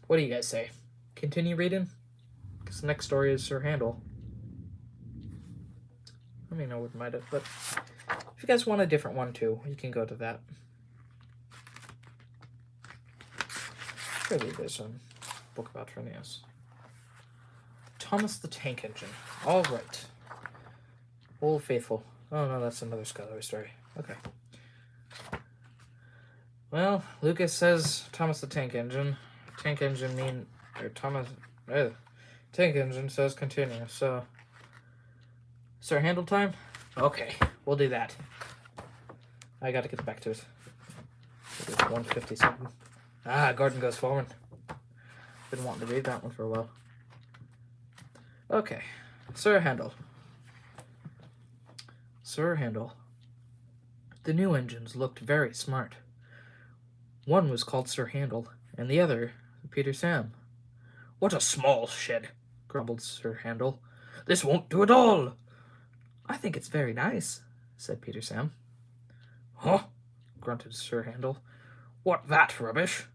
What do you guys say? continue reading? Because the next story is Sir Handel. I mean, I wouldn't mind it, but if you guys want a different one too, you can go to that. Surely there's a book about Phineas. Thomas the Tank Engine. All right. Old Faithful. Oh no, that's another scholarly story. Okay. Well, Lucas says Thomas the Tank Engine. Tank Engine mean... Or Thomas... Tank Engine says continue, so... Sir Handel time? Okay, we'll do that. I gotta get back to it. It is 150 something. Gordon Goes Forward. Been wanting to read that one for a while. Okay, Sir Handel. Sir Handel. The new engines looked very smart. One was called Sir Handel, and the other Peter Sam. What a small shed, grumbled Sir Handel. This won't do at all. I think it's very nice, said Peter Sam. Huh? Grunted Sir Handel. What that rubbish?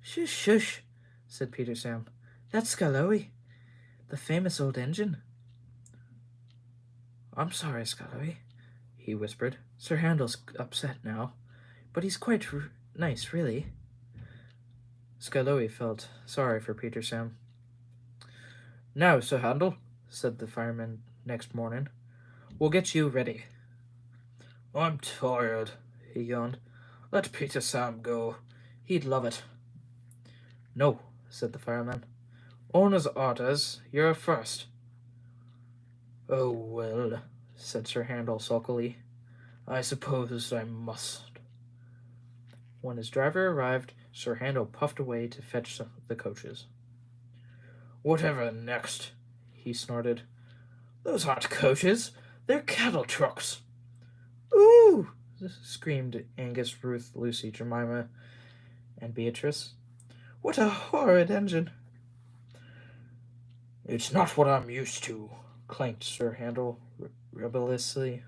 Shush, shush, said Peter Sam. That's Skallowy, the famous old engine. I'm sorry, Skallowy, he whispered. Sir Handel's upset now, but he's quite nice, really. Skallowy felt sorry for Peter Sam. Now, Sir Handel, said the fireman next morning, we'll get you ready. I'm tired, he yawned. Let Peter Sam go. He'd love it. No, said the fireman. Owner's orders, you're first. Oh, well, said Sir Handel sulkily. I suppose I must. When his driver arrived, Sir Handel puffed away to fetch the coaches. Whatever next? He snorted. Those aren't coaches. They're cattle trucks. Ooh! Screamed Angus, Ruth, Lucy, Jemima, and Beatrice. What a horrid engine! It's not what I'm used to, clanked Sir Handel rebelliously,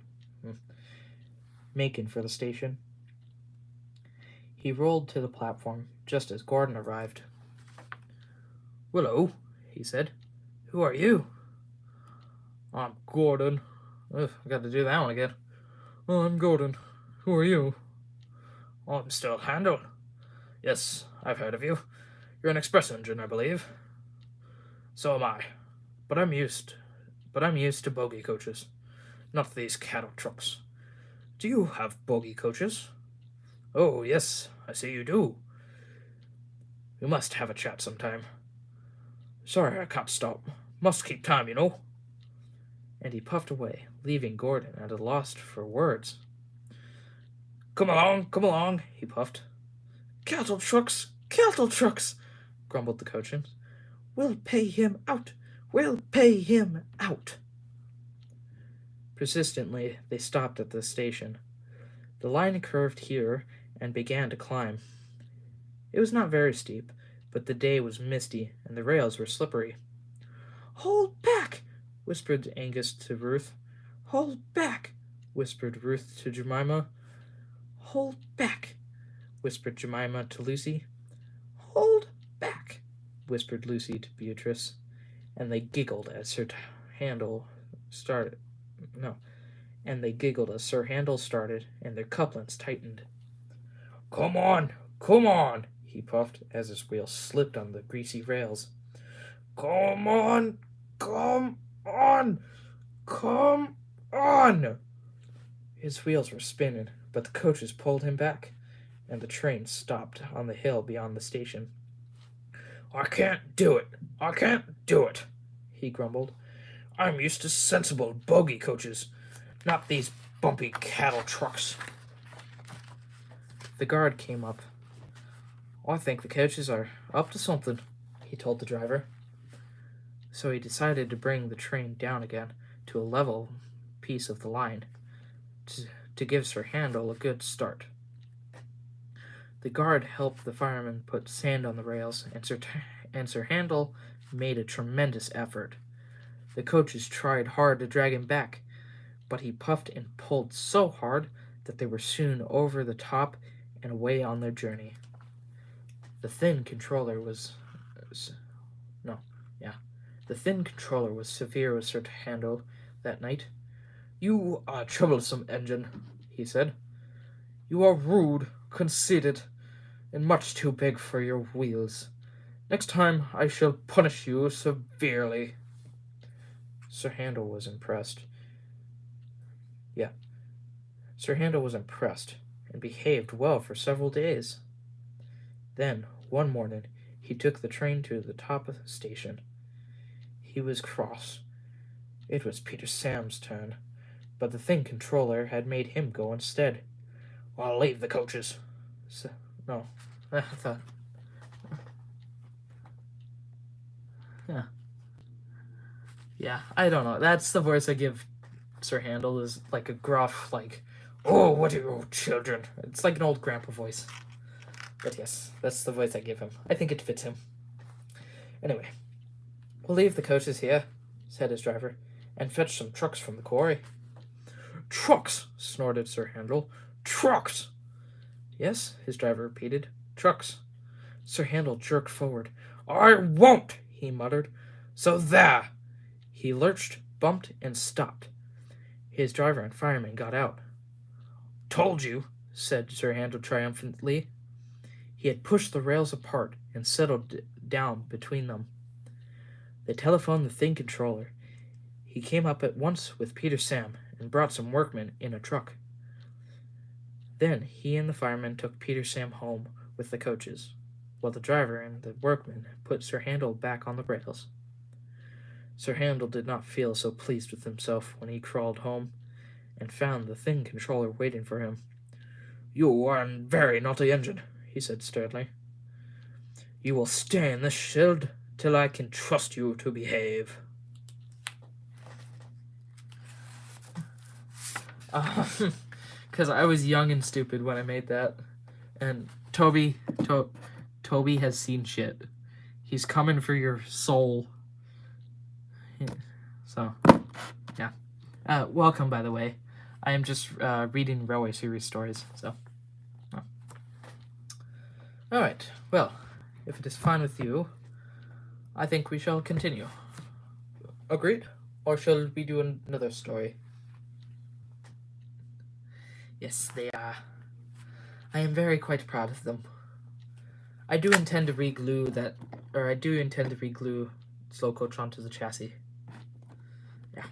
making for the station. He rolled to the platform just as Gordon arrived. Hello, he said. Who are you? I'm Gordon. Ugh, I got to do that one again. Oh, I'm Gordon. Who are you? I'm still Handel. Yes, I've heard of you. You're an express engine, I believe. So am I. But I'm used to bogie coaches, not these cattle trucks. Do you have bogie coaches? Oh, yes, I see you do. We must have a chat sometime. Sorry, I can't stop. Must keep time, you know. And he puffed away, leaving Gordon at a loss for words. Come along, he puffed. Cattle trucks, grumbled the coachman. We'll pay him out. Persistently, they stopped at the station. The line curved here and began to climb. It was not very steep, but the day was misty and the rails were slippery. Hold back, whispered Angus to Ruth. Hold back, whispered Ruth to Jemima. Hold back, whispered Jemima to Lucy. Hold back, whispered Lucy to Beatrice, and they giggled as Sir Handel started. And their couplings tightened. Come on, he puffed as his wheels slipped on the greasy rails. Come on! His wheels were spinning, but the coaches pulled him back, and the train stopped on the hill beyond the station. I can't do it, he grumbled. I'm used to sensible bogie coaches, not these bumpy cattle trucks. The guard came up. I think the coaches are up to something, he told the driver. So he decided to bring the train down again to a level piece of the line to give Sir Handel a good start. The guard helped the fireman put sand on the rails, and Sir Handel made a tremendous effort. The coaches tried hard to drag him back, but he puffed and pulled so hard that they were soon over the top and away on their journey. The thin controller was No, yeah. The thin controller was severe with Sir Handel that night. "You are a troublesome engine," he said. "You are rude, conceited, and much too big for your wheels. Next time I shall punish you severely." Sir Handel was impressed. Yeah, Sir Handel was impressed and behaved well for several days. Then, one morning, he took the train to the top of the station. He was cross. It was Peter Sam's turn, but the thin controller had made him go instead. "I'll leave the coaches." No, I thought. Yeah, yeah. I don't know. That's the voice I give Sir Handel, is like a gruff, like, "Oh, what are you children?" It's like an old grandpa voice. But yes, that's the voice I give him. I think it fits him. Anyway, "We'll leave the coaches here," said his driver, "and fetch some trucks from the quarry." "Trucks!" snorted Sir Handel. "Trucks!" "Yes," his driver repeated. "Trucks." Sir Handel jerked forward. "I won't!" he muttered. "So there!" He lurched, bumped, and stopped. His driver and fireman got out. "Told you," said Sir Handel triumphantly. He had pushed the rails apart and settled down between them. They telephoned the thin controller. He came up at once with Peter Sam and brought some workmen in a truck. Then he and the fireman took Peter Sam home with the coaches, while the driver and the workmen put Sir Handel back on the rails. Sir Handel did not feel so pleased with himself when he crawled home and found the thin controller waiting for him. "You are a very naughty engine," he said sternly. "You will stay in this shed till I can trust you to behave." Because I was young and stupid when I made that, and Toby has seen shit. He's coming for your soul. So, yeah. Welcome, by the way. I am just reading Railway Series stories, so. Oh. Alright, well, if it is fine with you, I think we shall continue. Agreed? Or shall we do another story? Yes, they are. I am very quite proud of them. I do intend to re-glue Slow Coach onto the chassis. Yeah.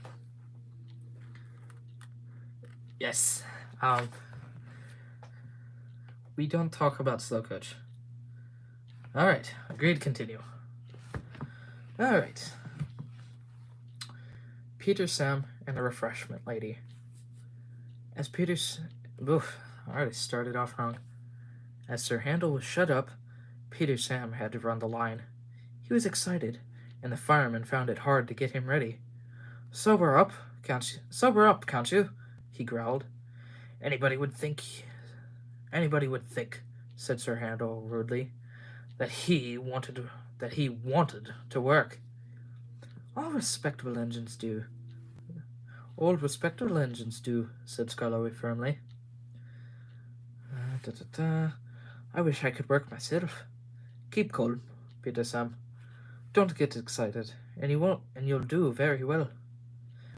Yes. We don't talk about Slow Coach. Alright, agreed, continue. Alright. Peter, Sam, and the refreshment lady. As I already started off wrong. As Sir Handel was shut up, Peter Sam had to run the line. He was excited, and the fireman found it hard to get him ready. Sober up, can't you? He growled. Anybody would think, said Sir Handel rudely, that he wanted to work. All respectable engines do. Old respectable engines do, said Sculloy firmly. I wish I could work myself. Keep calm, Peter Sam. Don't get excited, and you'll do very well.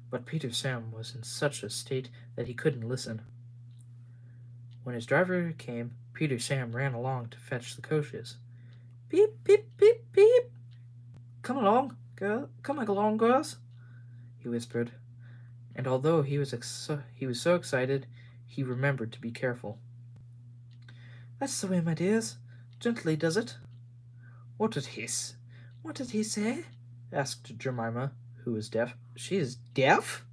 But Peter Sam was in such a state that he couldn't listen. When his driver came, Peter Sam ran along to fetch the coaches. "Beep, beep, beep, beep. Come along, girls," he whispered. And although he was so excited, he remembered to be careful. "That's the way, my dears. Gently, does it?" What did he say?" asked Jemima, who was deaf. "She is deaf?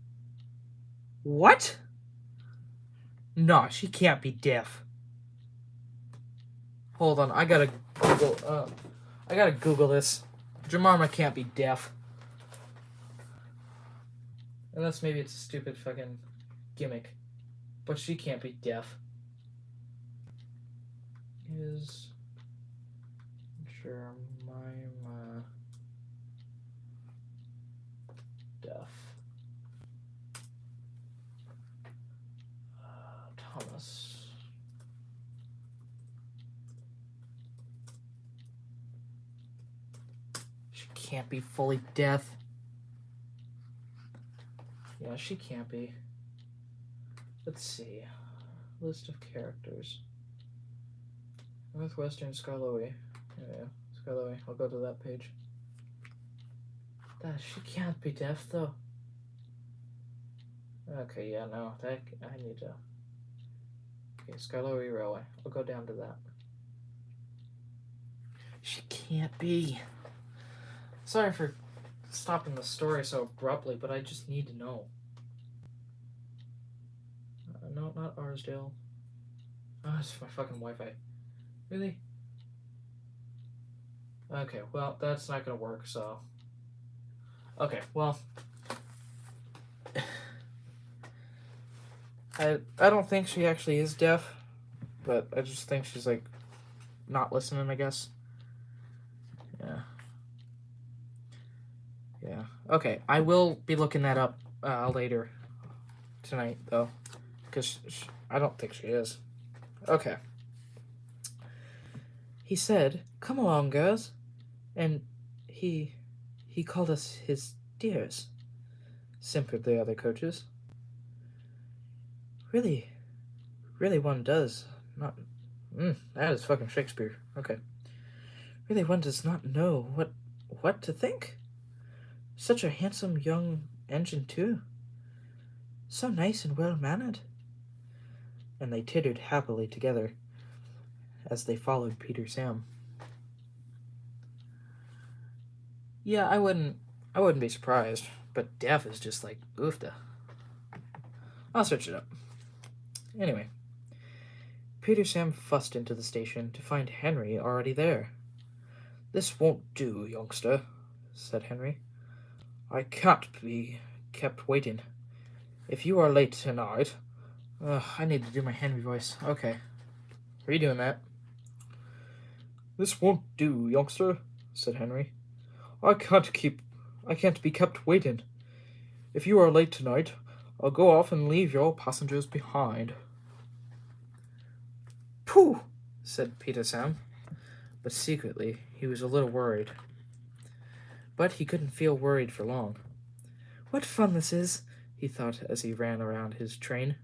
What? No, she can't be deaf. Hold on, I gotta Google this. Jemima can't be deaf. Unless maybe it's a stupid fucking gimmick. But she can't be deaf. Is Jemima deaf? Thomas. She can't be fully deaf. Yeah, she can't be. Let's see. List of characters. Northwestern Scarlowy. Yeah, Scarlowy. I'll go to that page. She can't be deaf, though. Okay, yeah, no. I need to... Okay, Scarlowy Railway. I'll go down to that. She can't be. Sorry for stopping the story so abruptly, but I just need to know. No, not Arsdale. Oh, it's my fucking Wi-Fi. Really? Okay, well, that's not gonna work, so... Okay, well... I don't think she actually is deaf, but I just think she's, like, not listening, I guess. Yeah. Yeah. Okay, I will be looking that up later tonight, though, because I don't think she is. Okay. He said, "Come along, girls," and he called us his dears, simpered the other coaches. Really, one does not... that is fucking Shakespeare. Okay. Really, one does not know what to think. Such a handsome young engine, too. So nice and well-mannered. And they tittered happily together as they followed Peter Sam. Yeah, I wouldn't be surprised, but deaf is just like oofta. I'll search it up. Anyway, Peter Sam fussed into the station to find Henry already there. "This won't do, youngster," said Henry. "I can't be kept waiting. If you are late tonight..." I need to do my Henry voice. Okay. Are you doing that? "This won't do, youngster," said Henry. I can't be kept waiting. If you are late tonight, I'll go off and leave your passengers behind." "Pooh!" said Peter Sam, but secretly he was a little worried. But he couldn't feel worried for long. "What fun this is," he thought as he ran around his train.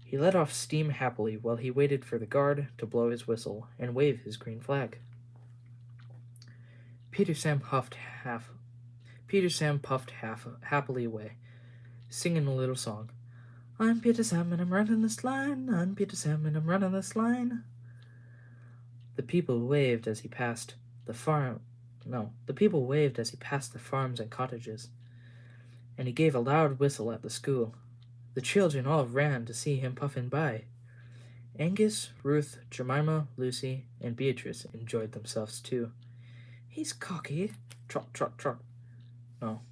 He let off steam happily while he waited for the guard to blow his whistle and wave his green flag. Peter Sam puffed happily away, singing a little song. "I'm Peter Sam and I'm running this line. I'm Peter Sam and I'm running this line." The people waved as he passed the farms and cottages, and he gave a loud whistle at the school. The children all ran to see him puffing by. Angus, Ruth, Jemima, Lucy, and Beatrice enjoyed themselves too. "He's cocky." Trot, trot, trot. No.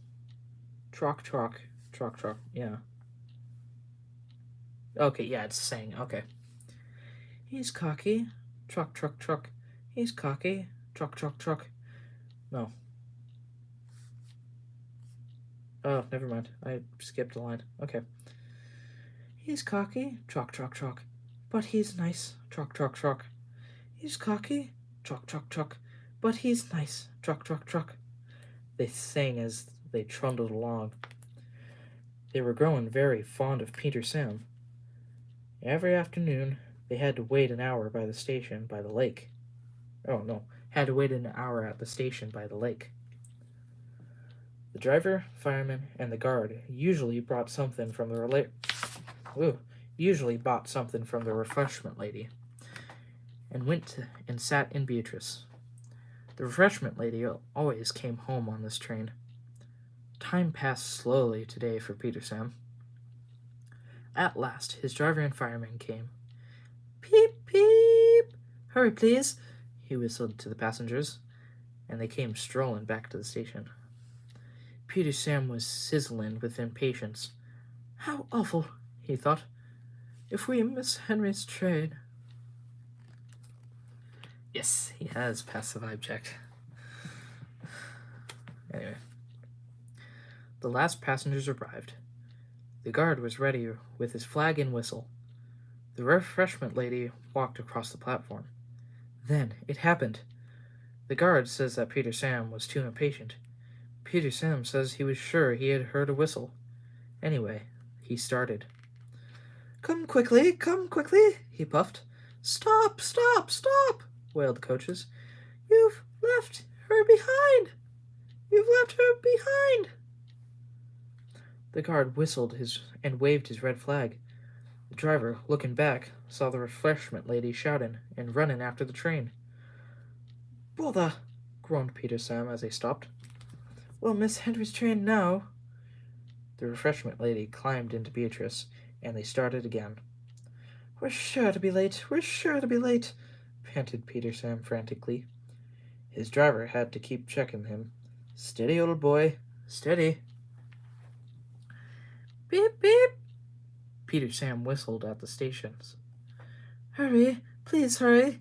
Trock, trock, trock, trock. Yeah. Okay, yeah, it's saying. Okay. "He's cocky." Truck, truck, truck. "He's cocky." Truck, truck, truck. No. Oh, never mind. I skipped a line. Okay. "He's cocky." Truck, truck, truck. "But he's nice." Truck, truck, truck. "He's cocky." Truck, truck, truck. "But he's nice." Truck, truck, truck. They sang as they trundled along. They were growing very fond of Peter Sam. Every afternoon, they had to wait an hour by the station by the lake. Had to wait an hour at the station by the lake. The driver, fireman, and the guard usually bought something from the refreshment lady, and went and sat in Beatrice. The refreshment lady always came home on this train. Time passed slowly today for Peter Sam. At last, his driver and fireman came. "Peep, peep! Hurry, please," he whistled to the passengers, and they came strolling back to the station. Peter Sam was sizzling with impatience. "How awful," he thought, "if we miss Henry's train." Yes, he has passed the vibe check. Anyway. The last passengers arrived. The guard was ready with his flag and whistle. The refreshment lady walked across the platform. Then it happened. The guard says that Peter Sam was too impatient. Peter Sam says he was sure he had heard a whistle. Anyway, he started. Come quickly, he puffed. Stop, stop, stop, wailed the coaches. You've left her behind! You've left her behind! The guard whistled and waved his red flag. The driver, looking back, saw the refreshment lady shouting and running after the train. Bother, groaned Peter Sam as they stopped. We'll miss Henry's train now. The refreshment lady climbed into Beatrice, and they started again. We're sure to be late, panted Peter Sam frantically. His driver had to keep checking him. Steady, old boy, steady. Beep, beep. Peter Sam whistled at the stations. Hurry, please hurry.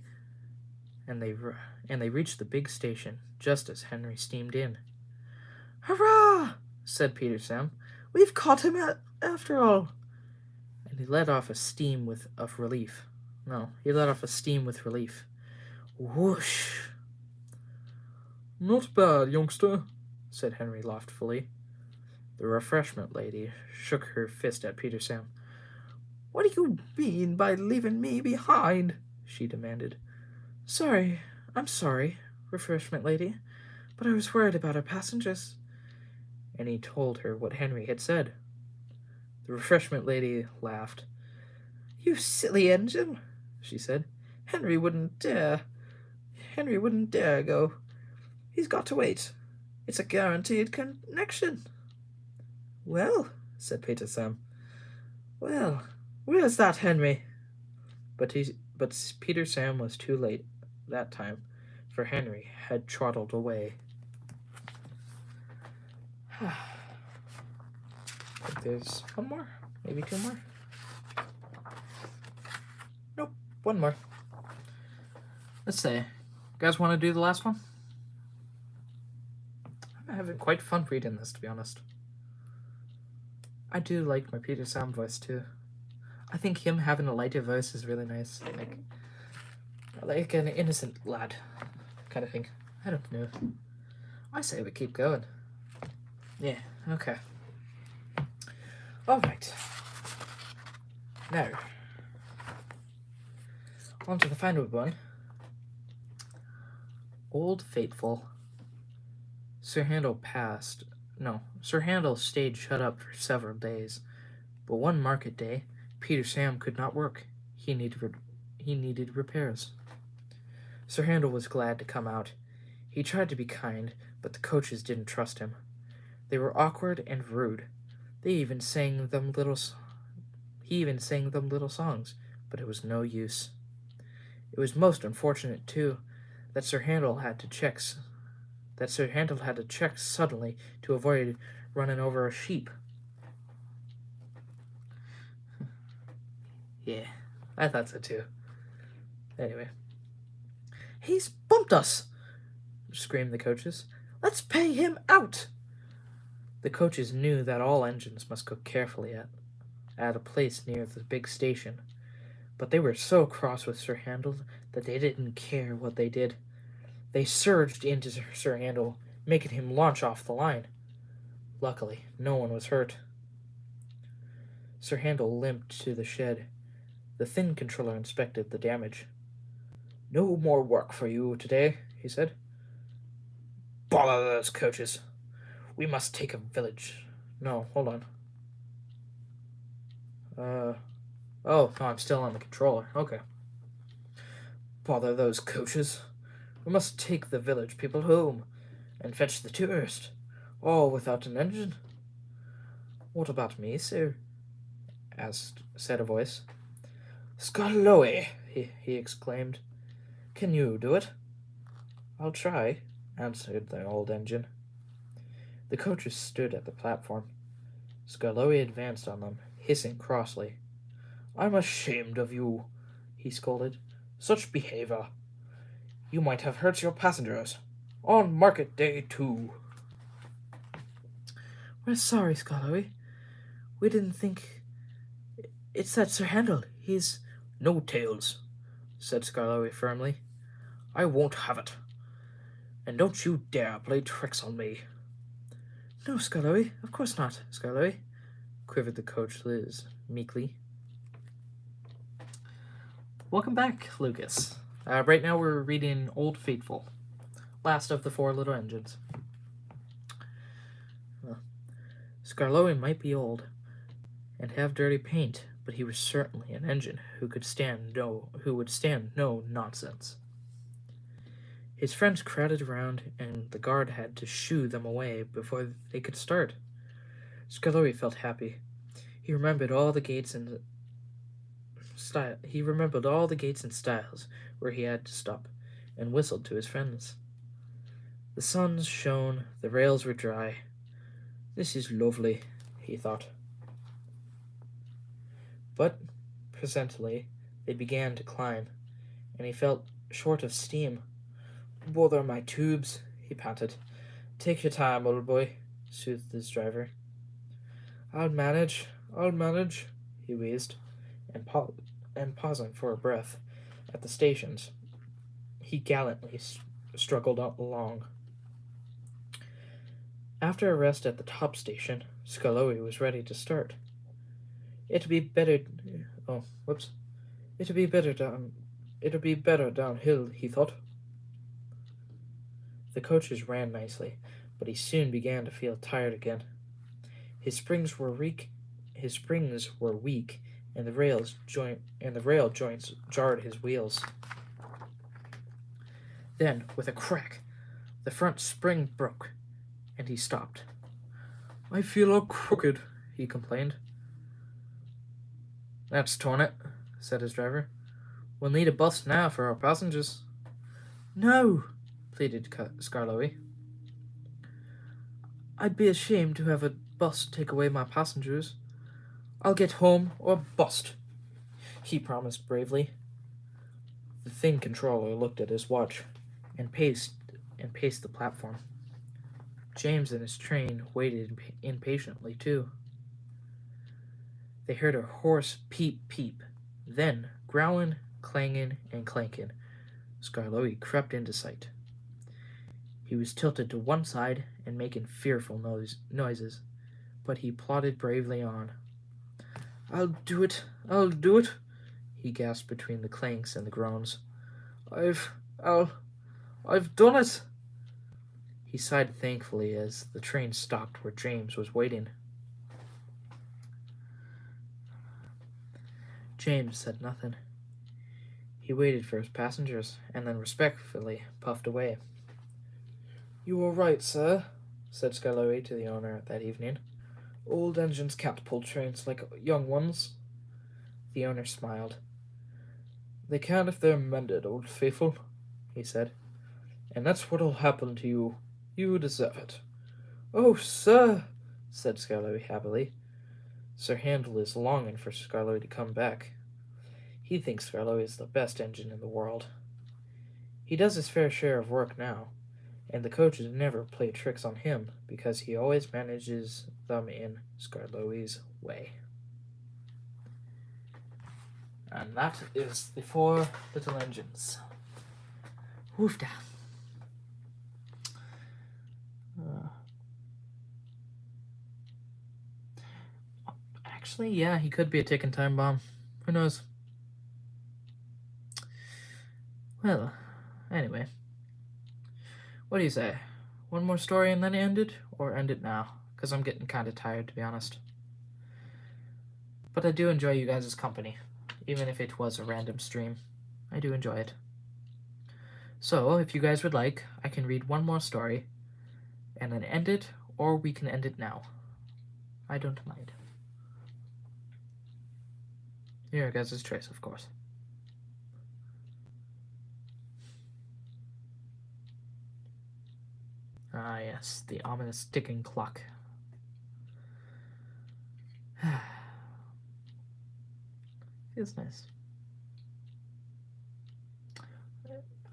And they reached the big station just as Henry steamed in. Hurrah! Said Peter Sam. We've caught him after all. And he let off a steam of relief. Whoosh! Not bad, youngster, said Henry loftfully. The refreshment lady shook her fist at Peter Sam. What do you mean by leaving me behind? She demanded. I'm sorry, refreshment lady, but I was worried about our passengers. And he told her what Henry had said. The refreshment lady laughed. You silly engine, she said. Henry wouldn't dare go. He's got to wait. It's a guaranteed connection. Well, said Peter Sam. Well, where's that Henry? But Peter Sam was too late that time, for Henry had trottled away. I think there's one more, maybe two more. Nope, one more. Let's see. You guys want to do the last one? I'm having quite fun reading this, to be honest. I do like my Peter Sam voice too. I think him having a lighter voice is really nice. Like an innocent lad kind of thing. I don't know. I say we keep going. Yeah, okay. Alright. Now, on to the final one. Old Faithful. Sir Handel stayed shut up for several days, but one market day, Peter Sam could not work. He needed repairs. Sir Handel was glad to come out. He tried to be kind, but the coaches didn't trust him. They were awkward and rude. He even sang them little songs, but it was no use. It was most unfortunate, too, that Sir Handel had to check suddenly to avoid running over a sheep. Yeah, I thought so too. Anyway. He's bumped us, screamed the coaches. Let's pay him out. The coaches knew that all engines must go carefully at a place near the big station, but they were so cross with Sir Handel that they didn't care what they did. They surged into Sir Handel, making him launch off the line. Luckily, no one was hurt. Sir Handel limped to the shed. The thin controller inspected the damage. No more work for you today, he said. Bother those coaches. We must take a village. No, hold on. Oh, no, I'm still on the controller. Okay. Bother those coaches. We must take the village people home and fetch the tourist, all without an engine. What about me, sir? said a voice. Scarloe, he exclaimed. Can you do it? I'll try, answered the old engine. The coaches stood at the platform. Scarloe advanced on them, hissing crossly. I'm ashamed of you, he scolded. Such behavior. You might have hurt your passengers. On market day, too. We're sorry, Scarloe. We didn't think... It's that Sir Handel. He's... No tales, said Scarloe firmly. I won't have it. And don't you dare play tricks on me. No, Skarloey, of course not, Skarloey, quivered the coach Liz meekly. Welcome back, Lucas. Right now we're reading Old Faithful, last of the Four Little Engines. Skarloey might be old and have dirty paint, but he was certainly an engine who would stand no nonsense. His friends crowded around, and the guard had to shoo them away before they could start. Skarloey felt happy. He remembered all the gates and stiles where he had to stop, and whistled to his friends. The sun shone, the rails were dry. This is lovely, he thought. But presently they began to climb, and he felt short of steam. Bother my tubes, he panted. Take your time, old boy, soothed his driver. I'll manage, he wheezed, and pausing for a breath at the stations, he gallantly struggled along. After a rest at the top station, Skarloey was ready to start. It'd be better downhill, he thought. The coaches ran nicely, but he soon began to feel tired again. His springs were weak, and the rail joints jarred his wheels. Then, with a crack, the front spring broke, and he stopped. I feel all crooked, he complained. That's torn it, said his driver. We'll need a bus now for our passengers. No, pleaded Skarloey. I'd be ashamed to have a bus take away my passengers. I'll get home or bust, he promised bravely. The thin controller looked at his watch and paced the platform. James and his train waited impatiently, too. They heard a hoarse peep-peep. Then, growling, clanging, and clanking, Skarloey crept into sight. He was tilted to one side and making fearful noises, but he plodded bravely on. I'll do it, he gasped between the clanks and the groans. I've done it! He sighed thankfully as the train stopped where James was waiting. James said nothing. He waited for his passengers and then respectfully puffed away. You are right, sir, said Skarloey to the owner that evening. Old engines can't pull trains like young ones. The owner smiled. They can if they're mended, old faithful, he said. And that's what'll happen to you. You deserve it. Oh, sir, said Skarloey happily. Sir Handel is longing for Skarloey to come back. He thinks Skarloey is the best engine in the world. He does his fair share of work now, and the coaches never play tricks on him because he always manages them in Skarloey's way. And that is the Four Little Engines. Woofda. Actually, yeah, he could be a ticking time bomb. Who knows? Well, anyway. What do you say? One more story and then end it? Or end it now? Because I'm getting kind of tired, to be honest. But I do enjoy you guys' company. Even if it was a random stream. I do enjoy it. So, if you guys would like, I can read one more story and then end it, or we can end it now. I don't mind. Your guys' choice, of course. Ah, yes, the ominous ticking clock. Feels nice.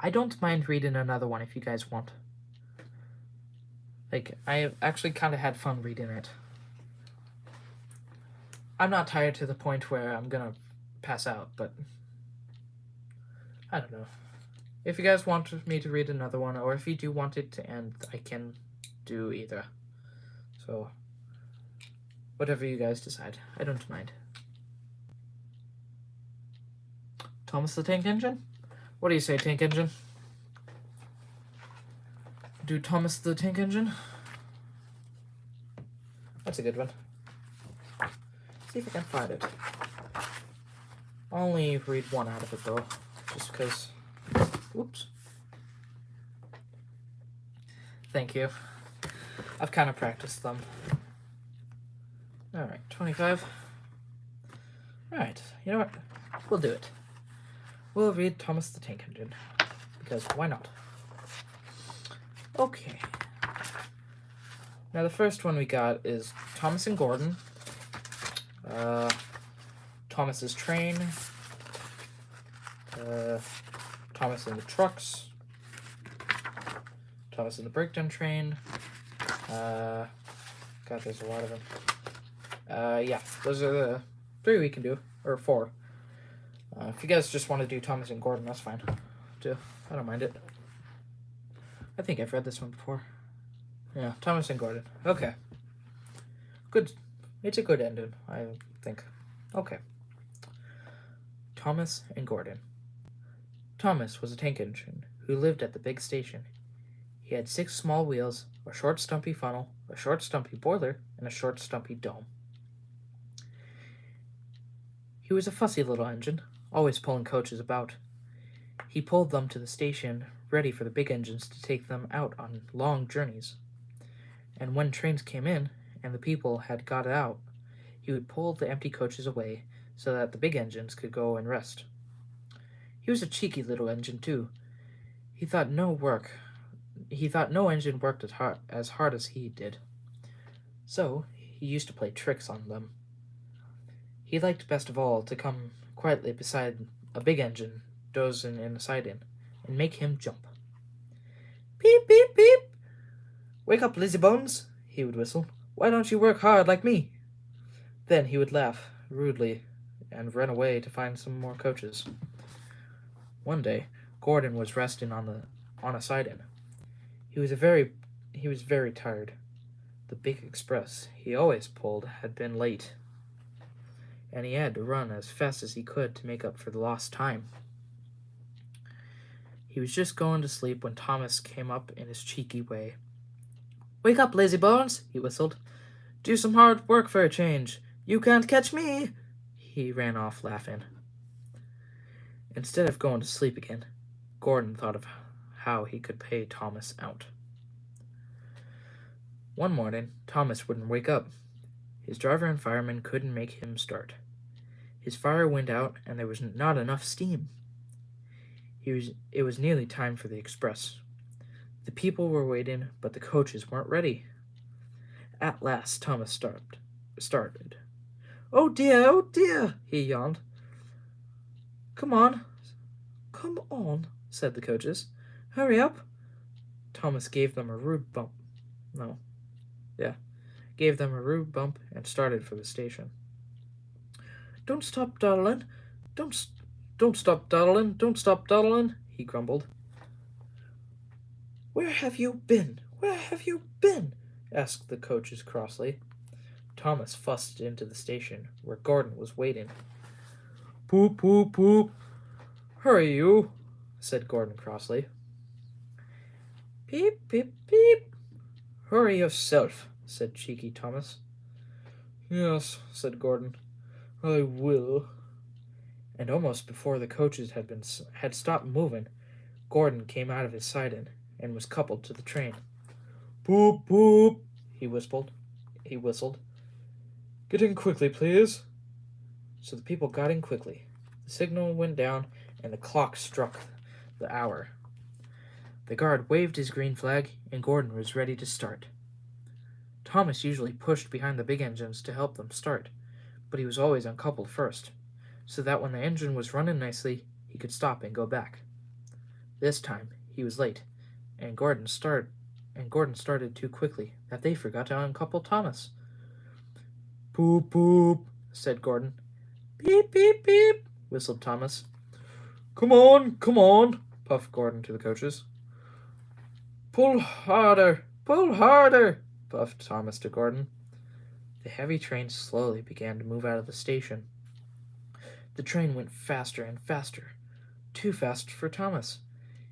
I don't mind reading another one if you guys want. Like, I actually kind of had fun reading it. I'm not tired to the point where I'm gonna pass out, but I don't know. If you guys want me to read another one, or if you do want it to end, I can do either. So, whatever you guys decide. I don't mind. Thomas the Tank Engine? What do you say, Tank Engine? Do Thomas the Tank Engine? That's a good one. See if I can find it. I'll only read one out of it, though. Just because... Whoops. Thank you. I've kind of practiced them. Alright, 25. Alright, you know what? We'll do it. We'll read Thomas the Tank Engine. Because why not? Okay. Now the first one we got is Thomas and Gordon. Thomas's train. Thomas and the trucks. Thomas and the breakdown train. God, there's a lot of them. Yeah, those are the 3 we can do, or 4. If you guys just want to do Thomas and Gordon, that's fine, too. I don't mind it. I think I've read this one before. Yeah, Thomas and Gordon. Okay. Good. It's a good ending, I think. Okay. Thomas and Gordon. Thomas was a tank engine who lived at the big station. He had 6 small wheels, a short stumpy funnel, a short stumpy boiler, and a short stumpy dome. He was a fussy little engine, always pulling coaches about. He pulled them to the station, ready for the big engines to take them out on long journeys. And when trains came in, and the people had got out, he would pull the empty coaches away so that the big engines could go and rest. He was a cheeky little engine, too. He thought no engine worked as hard as he did. So he used to play tricks on them. He liked best of all to come quietly beside a big engine dozing in a siding and make him jump. Beep, beep, beep! Wake up, Lizzie Bones, he would whistle. Why don't you work hard like me? Then he would laugh rudely and run away to find some more coaches. One day, Gordon was resting on a siding. He was very tired. The big express he always pulled had been late, and he had to run as fast as he could to make up for the lost time. He was just going to sleep when Thomas came up in his cheeky way. Wake up, lazy bones, he whistled. Do some hard work for a change. You can't catch me. He ran off laughing. Instead of going to sleep again, Gordon thought of how he could pay Thomas out. One morning, Thomas wouldn't wake up. His driver and fireman couldn't make him start. His fire went out, and there was not enough steam. It was nearly time for the express. The people were waiting, but the coaches weren't ready. At last, Thomas started. Oh dear, he yawned. Come on, said the coaches. Hurry up. Thomas gave them a rude bump. Gave them a rude bump and started for the station. Don't stop dawdling, don't stop dawdling, he grumbled. Where have you been? Asked the coaches crossly. Thomas fussed into the station, where Gordon was waiting. Poop, poop, poop. Hurry, you, said Gordon crossly. Peep, peep, peep. Hurry yourself, said cheeky Thomas. Yes, said Gordon, I will. And almost before the coaches had stopped moving, Gordon came out of his siding and was coupled to the train. Poop, poop, he whistled. Get in quickly, please. So the people got in quickly. The signal went down, and the clock struck the hour. The guard waved his green flag, and Gordon was ready to start. Thomas usually pushed behind the big engines to help them start, but he was always uncoupled first, so that when the engine was running nicely, he could stop and go back. This time, he was late, and Gordon started too quickly that they forgot to uncouple Thomas. Poop, poop, said Gordon. Beep, beep, beep, whistled Thomas. Come on, puffed Gordon to the coaches. Pull harder, puffed Thomas to Gordon. The heavy train slowly began to move out of the station. The train went faster and faster, too fast for Thomas.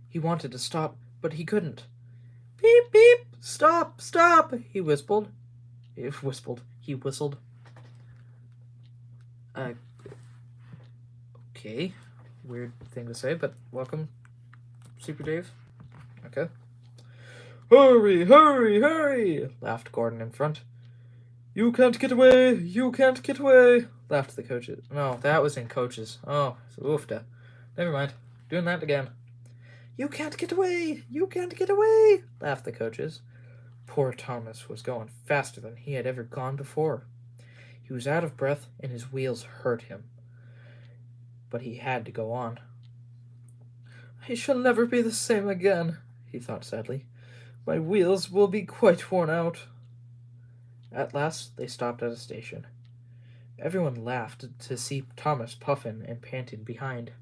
He wanted to stop, but he couldn't. Beep, beep, stop, stop, he whistled. He whistled. Okay, weird thing to say, but welcome, Super Dave. Okay. Hurry, hurry, hurry, laughed Gordon in front. You can't get away, laughed the coaches. No, that was in coaches. Oh, oofda. Never mind. Doing that again. You can't get away, laughed the coaches. Poor Thomas was going faster than he had ever gone before. He was out of breath and his wheels hurt him. But he had to go on. I shall never be the same again, he thought sadly. My wheels will be quite worn out. At last they stopped at a station. Everyone laughed to see Thomas puffing and panting behind.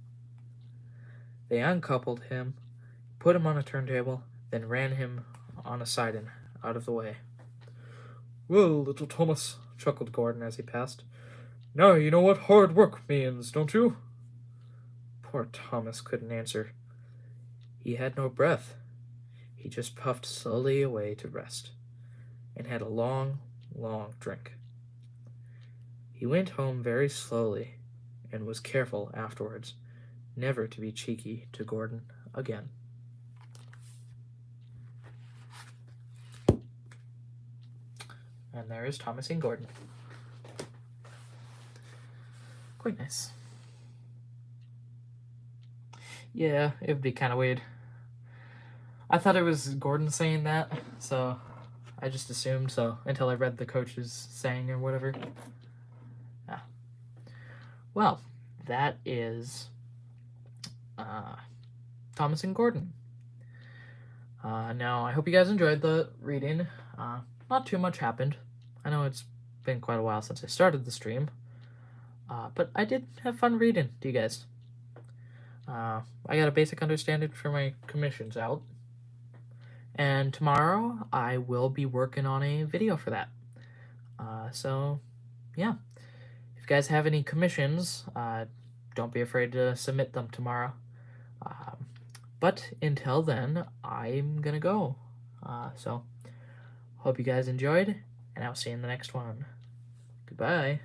They uncoupled him, put him on a turntable, then ran him on a siding out of the way. Well, little Thomas, chuckled Gordon as he passed. Now you know what hard work means, don't you? Poor Thomas couldn't answer. He had no breath. He just puffed slowly away to rest, and had a long, long drink. He went home very slowly, and was careful afterwards never to be cheeky to Gordon again. And there is Thomas and Gordon. Quite nice. Yeah, it would be kind of weird. I thought it was Gordon saying that, so I just assumed so until I read the coach's saying or whatever. Yeah. Well, that is Thomas and Gordon. Now, I hope you guys enjoyed the reading. Not too much happened. I know it's been quite a while since I started the stream, but I did have fun reading to you guys. I got a basic understanding for my commissions out, and tomorrow I will be working on a video for that. So, yeah. If you guys have any commissions, don't be afraid to submit them tomorrow. But until then, I'm gonna go. So, hope you guys enjoyed, and I'll see you in the next one. Goodbye.